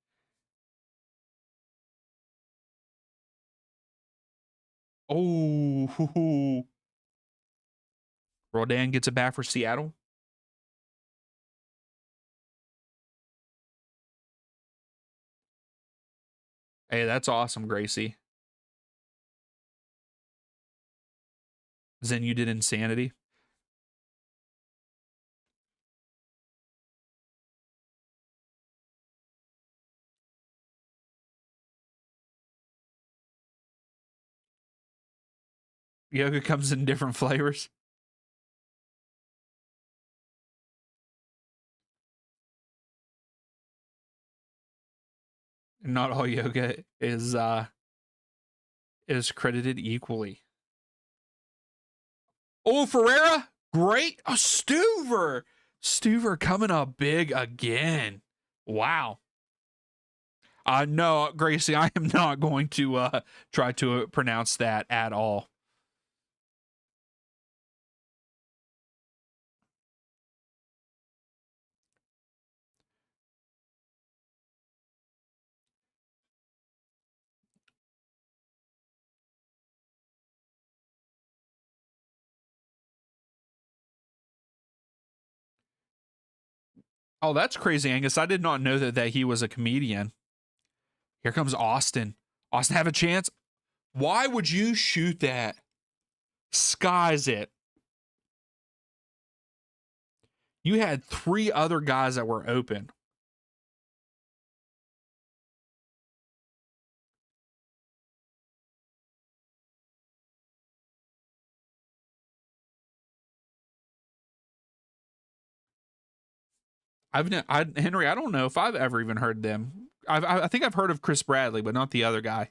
Oh, Rodan gets it back for Seattle. Hey, that's awesome, Gracie. Then you did insanity. Yoga comes in different flavors. Not all yoga is credited equally. Oh, Ferreira, great. Oh, Stuver coming up big again. Wow. No, Gracie, I am not going to try to pronounce that at all. Oh, that's crazy, Angus. I did not know that he was a comedian. Here comes Austin. Austin have a chance. Why would you shoot that? Skies it. You had 3 other guys that were open. Henry, I don't know if I've ever even heard them. I think I've heard of Chris Bradley, but not the other guy.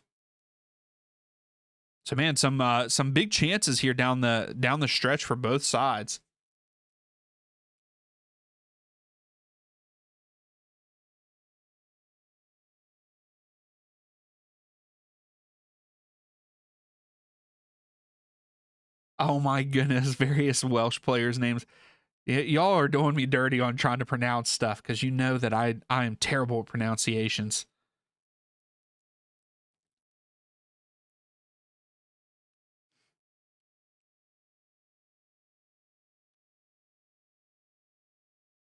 So man, some big chances here down the stretch for both sides. Oh my goodness, various Welsh players' names. Y'all are doing me dirty on trying to pronounce stuff because you know that I am terrible at pronunciations.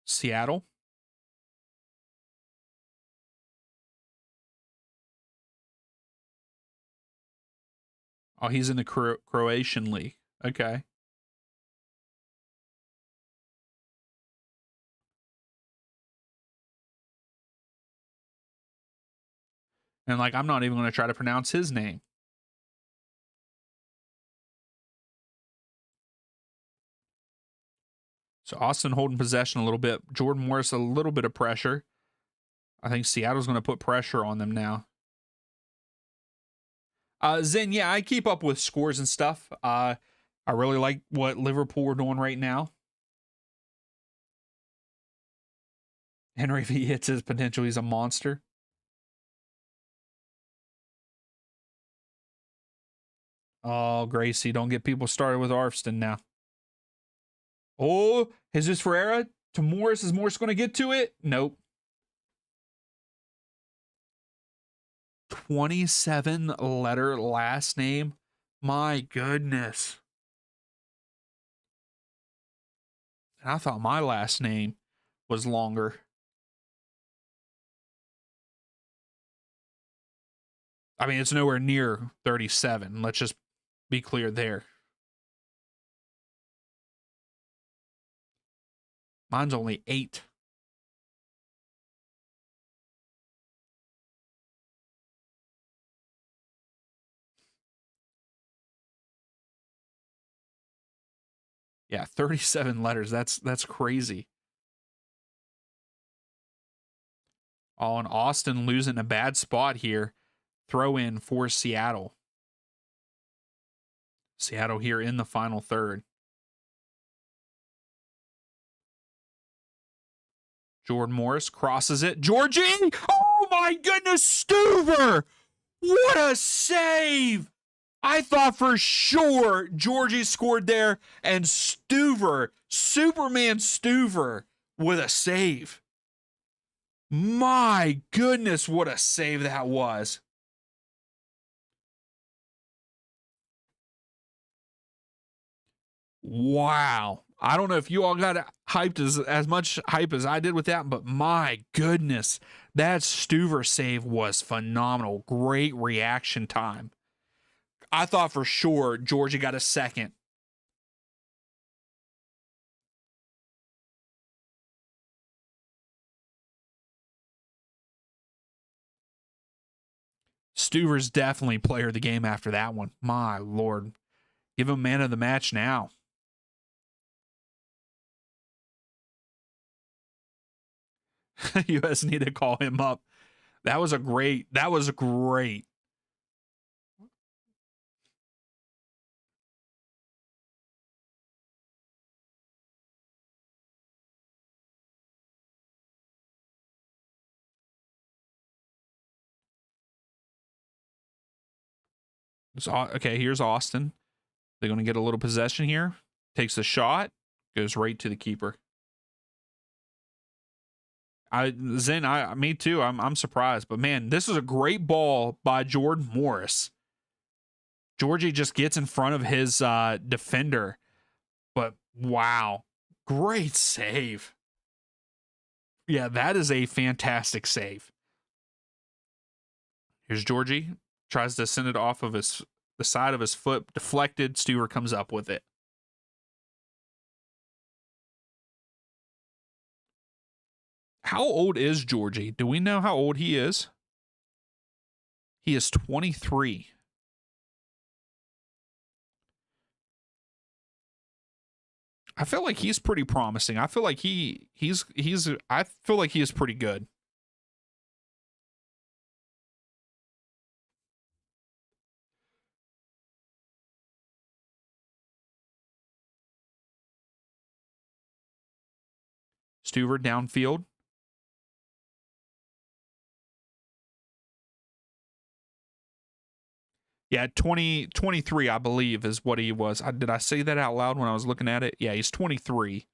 Seattle. Oh, he's in the Croatian league. Okay. And like, I'm not even going to try to pronounce his name. So Austin holding possession a little bit. Jordan Morris, a little bit of pressure. I think Seattle's going to put pressure on them now. Zen, yeah, I keep up with scores and stuff. I really like what Liverpool are doing right now. Henry, if he hits his potential, he's a monster. Oh, Gracie, don't get people started with Arfston now. Oh, Jesus Ferreira to Morris. Is Morris going to get to it? Nope. 27-letter last name. My goodness. And I thought my last name was longer. I mean, it's nowhere near 37. Let's just be clear there. Mine's only 8. Yeah, 37 letters. That's crazy. Oh, and Austin losing a bad spot here. Throw in for Seattle. Seattle here in the final third. Jordan Morris crosses it. Georgie! Oh my goodness, Stuver! What a save! I thought for sure Georgie scored there, and Stuver, Superman Stuver, with a save. My goodness, what a save that was. Wow. I don't know if you all got hyped as much hype as I did with that, but my goodness, that Stuver save was phenomenal. Great reaction time. I thought for sure Georgia got a second. Stuver's definitely player of the game after that one. My Lord. Give him man of the match now. US need to call him up. That was great. So, okay, here's Austin. They're going to get a little possession here. Takes the shot. Goes right to the keeper. Me too. I'm surprised. But man, this is a great ball by Jordan Morris. Georgie just gets in front of his defender. But wow. Great save. Yeah, that is a fantastic save. Here's Georgie. Tries to send it off of the side of his foot. Deflected. Stuver comes up with it. How old is Georgie? Do we know how old he is? He is 23. I feel like he's pretty promising. I feel like I feel like he is pretty good. Stuver downfield. Yeah, 23, I believe, is what he was. Did I say that out loud when I was looking at it? Yeah, he's 23.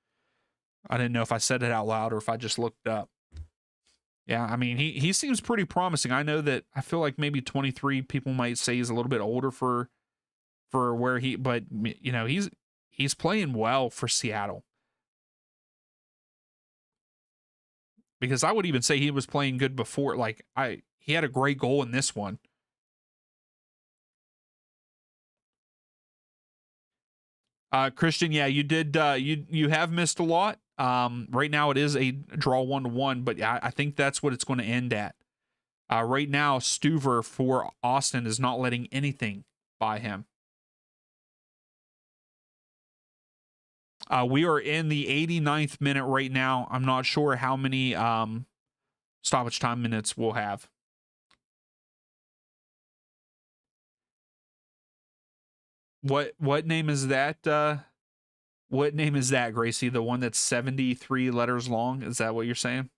I didn't know if I said it out loud or if I just looked up. Yeah, I mean, he seems pretty promising. I know that I feel like maybe 23 people might say he's a little bit older for where but you know, he's playing well for Seattle. Because I would even say he was playing good before. Like he had a great goal in this one. Christian, yeah, you did. You have missed a lot. Right now it is a draw 1-1, but I think that's what it's going to end at. Right now, Stuver for Austin is not letting anything by him. We are in the 89th minute right now. I'm not sure how many stoppage time minutes we'll have. What name is that? What name is that, Gracie? The one that's 73 letters long? Is that what you're saying?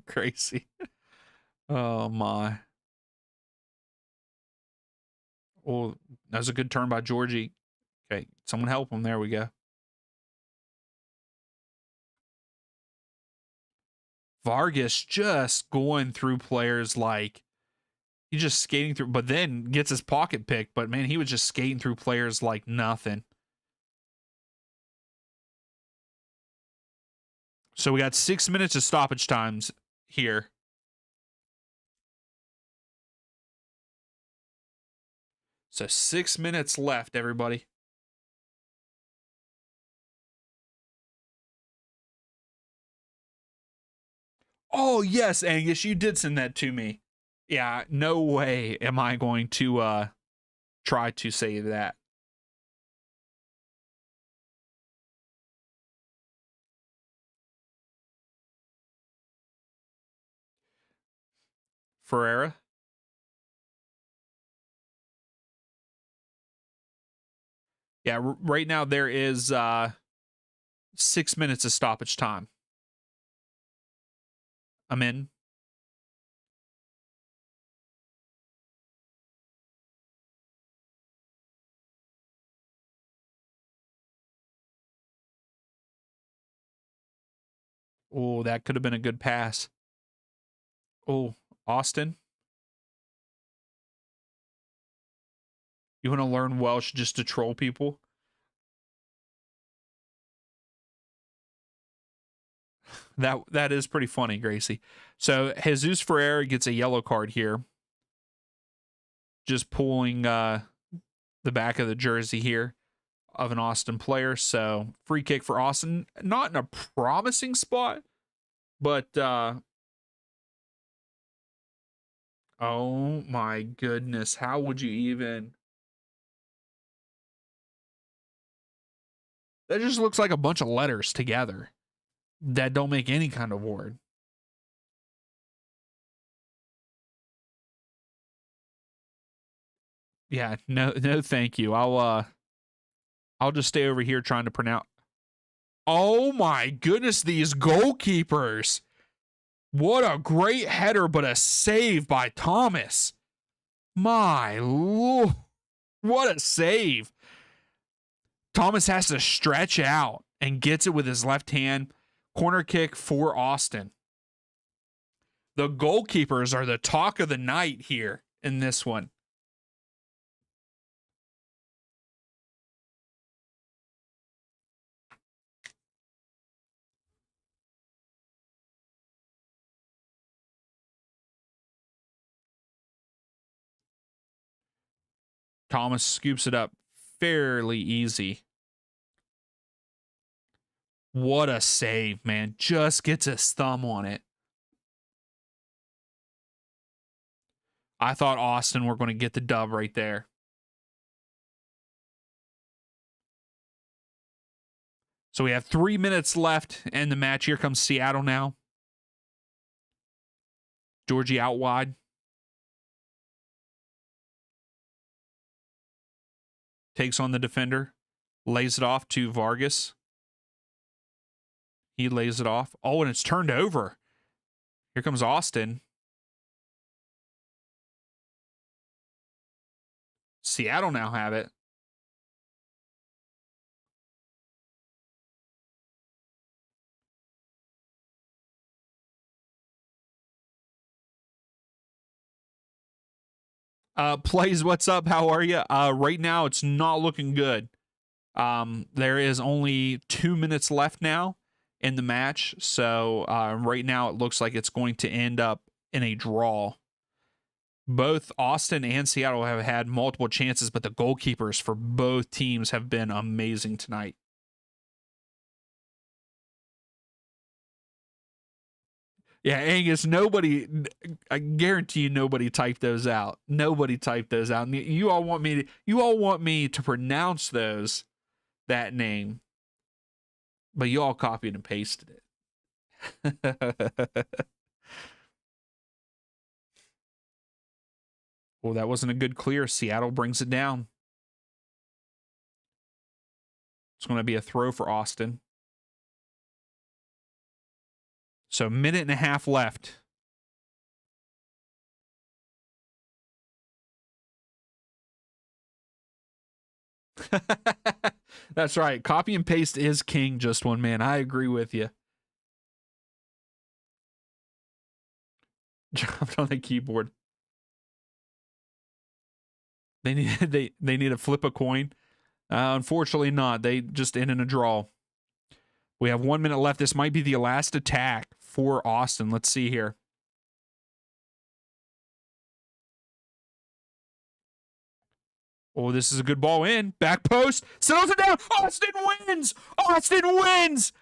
Crazy. Oh my. Oh, that was a good turn by Georgie. Okay, someone help him. There we go. Vargas just going through players like he's just skating through, but then gets his pocket picked. But man, he was just skating through players like nothing. So we got 6 minutes of stoppage times here. So 6 minutes left, everybody. Oh, yes, Angus, you did send that to me. Yeah, no way am I going to try to say that. Ferreira. Yeah, right now there is 6 minutes of stoppage time. I'm in. Oh, that could have been a good pass. Oh, Austin. You want to learn Welsh just to troll people? That is pretty funny, Gracie. So Jesus Ferreira gets a yellow card here. Just pulling the back of the jersey here of an Austin player. So free kick for Austin. Not in a promising spot, but oh my goodness. How would you even? That just looks like a bunch of letters together that don't make any kind of word. Yeah, no, thank you. I'll just stay over here trying to pronounce. Oh my goodness, these goalkeepers. What a great header, but a save by Thomas. My lord. What a save. Thomas has to stretch out and gets it with his left hand. Corner kick for Austin. The goalkeepers are the talk of the night here in this one. Thomas scoops it up fairly easy. What a save, man. Just gets his thumb on it. I thought Austin were going to get the dub right there. So we have 3 minutes left in the match. Here comes Seattle now. Georgie out wide. Takes on the defender. Lays it off to Vargas. He lays it off. Oh, and it's turned over. Here comes Austin. Seattle now have it. Plays, what's up? How are you? Right now, it's not looking good. There is only 2 minutes left now in the match. So right now, it looks like it's going to end up in a draw. Both Austin and Seattle have had multiple chances, but the goalkeepers for both teams have been amazing tonight. Yeah, Angus, I guarantee you nobody typed those out. Nobody typed those out. You all want me to pronounce that name, but you all copied and pasted it. Well, that wasn't a good clear. Seattle brings it down. It's going to be a throw for Austin. So, minute and a half left. That's right. Copy and paste is king, just one man. I agree with you. Jumped on the keyboard. They need to flip a coin. Unfortunately not. They just end in a draw. We have 1 minute left. This might be the last attack for Austin. Let's see here. Oh, this is a good ball in. Back post. Settles it down. Austin wins. Austin wins.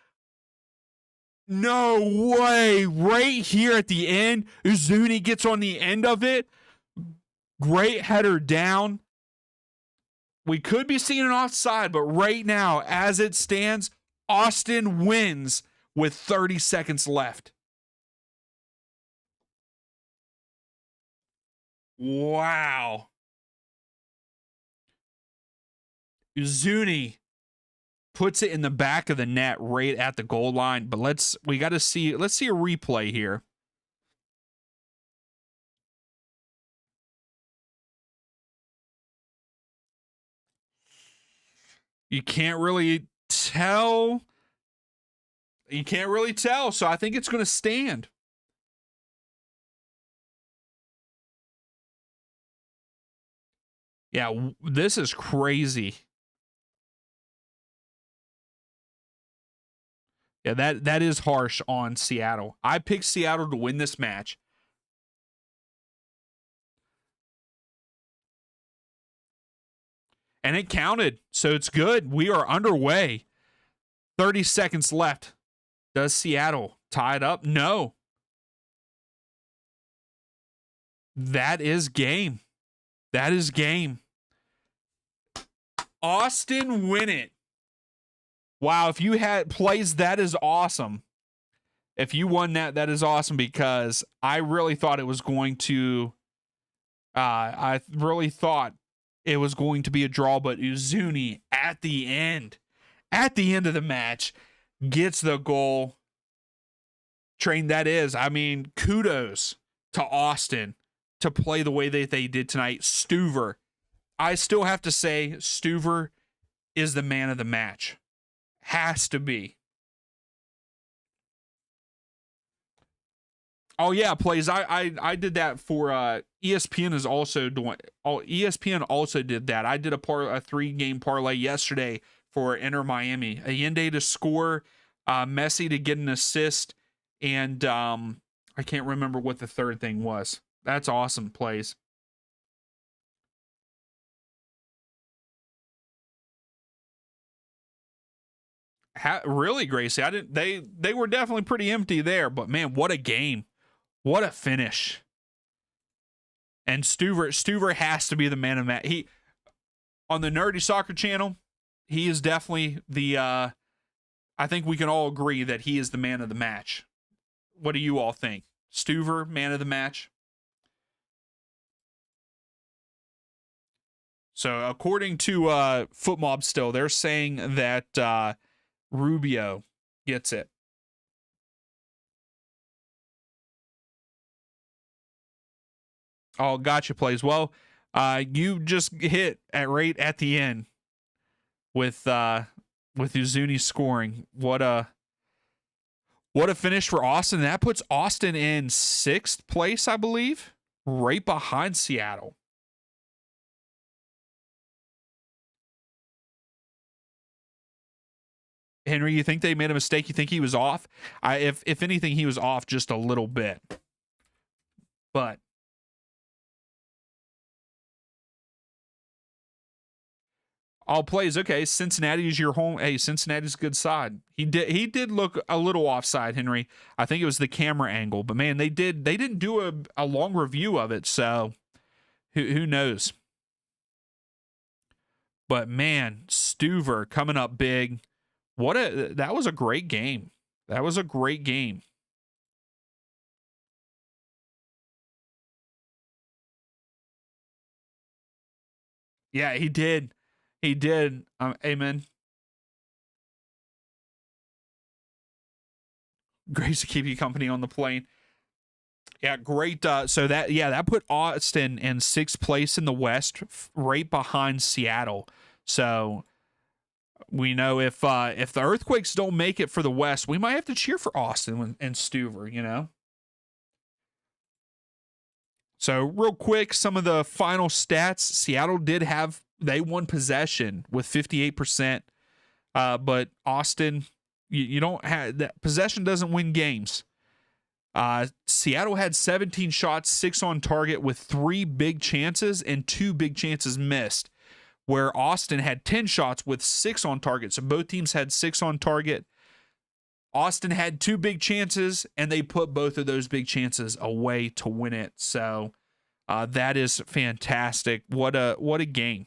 No way. Right here at the end, Uzuni gets on the end of it. Great header down. We could be seeing an offside, but right now, as it stands, Austin wins with 30 seconds left. Wow. Uzuni puts it in the back of the net right at the goal line, but let's see a replay here. You can't really tell. So I think it's going to stand. Yeah, this is crazy. Yeah, that is harsh on Seattle. I picked Seattle to win this match. And it counted, so it's good. We are underway. 30 seconds left. Does Seattle tie it up? No. That is game. That is game. Austin win it. Wow, if you had plays, that is awesome. If you won that is awesome, because I really thought it was going to be a draw, but Uzuni at the end of the match gets the goal. Train, that is. I mean, kudos to Austin to play the way that they did tonight. Stuver. I still have to say Stuver is the man of the match. Has to be. Oh yeah, plays. I did that for ESPN is also doing. Oh, ESPN also did that. I did a 3-game parlay yesterday for Inter Miami. Allende to score, Messi to get an assist, and I can't remember what the third thing was. That's awesome plays. Really, Gracie? I didn't. They were definitely pretty empty there, but man, what a game! What a finish! And Stuver has to be the man of the match. He on the Nerdy Soccer channel, he is definitely the. I think we can all agree that he is the man of the match. What do you all think? Stuver, man of the match. So according to FootMob, still they're saying that Rubio gets it. Oh, gotcha plays. Well, you just hit right at the end with Uzuni scoring. What a finish for Austin. That puts Austin in 6th place, I believe, right behind Seattle. Henry, you think they made a mistake? You think he was off? If anything, he was off just a little bit. But all plays okay. Cincinnati is your home. Hey, Cincinnati's a good side. He did look a little offside, Henry. I think it was the camera angle, but man, they didn't do a long review of it, so who knows? But man, Stuver coming up big. That was a great game. That was a great game. Yeah, he did. He did. Amen. Grace to keep you company on the plane. Yeah, great. So that put Austin in 6th place in the West, right behind Seattle. So we know if the Earthquakes don't make it for the West, we might have to cheer for Austin and Stuver. You know. So real quick, some of the final stats. Seattle they won possession with 58%, but Austin, you don't have that possession doesn't win games. Seattle had 17 shots, 6 on target with 3 big chances and 2 big chances missed, where Austin had 10 shots with 6 on target. So both teams had 6 on target. Austin had 2 big chances, and they put both of those big chances away to win it. So that is fantastic. What a game.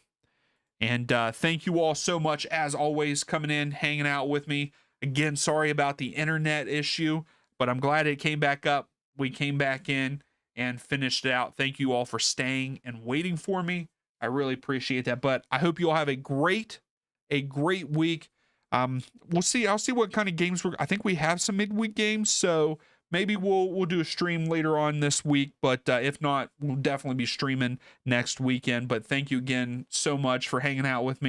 And thank you all so much, as always, coming in, hanging out with me. Again, sorry about the internet issue, but I'm glad it came back up. We came back in and finished it out. Thank you all for staying and waiting for me. I really appreciate that. But I hope you all have a great week. We'll see. I'll see what kind of games I think we have some midweek games, so maybe we'll do a stream later on this week. But if not, we'll definitely be streaming next weekend. But thank you again so much for hanging out with me.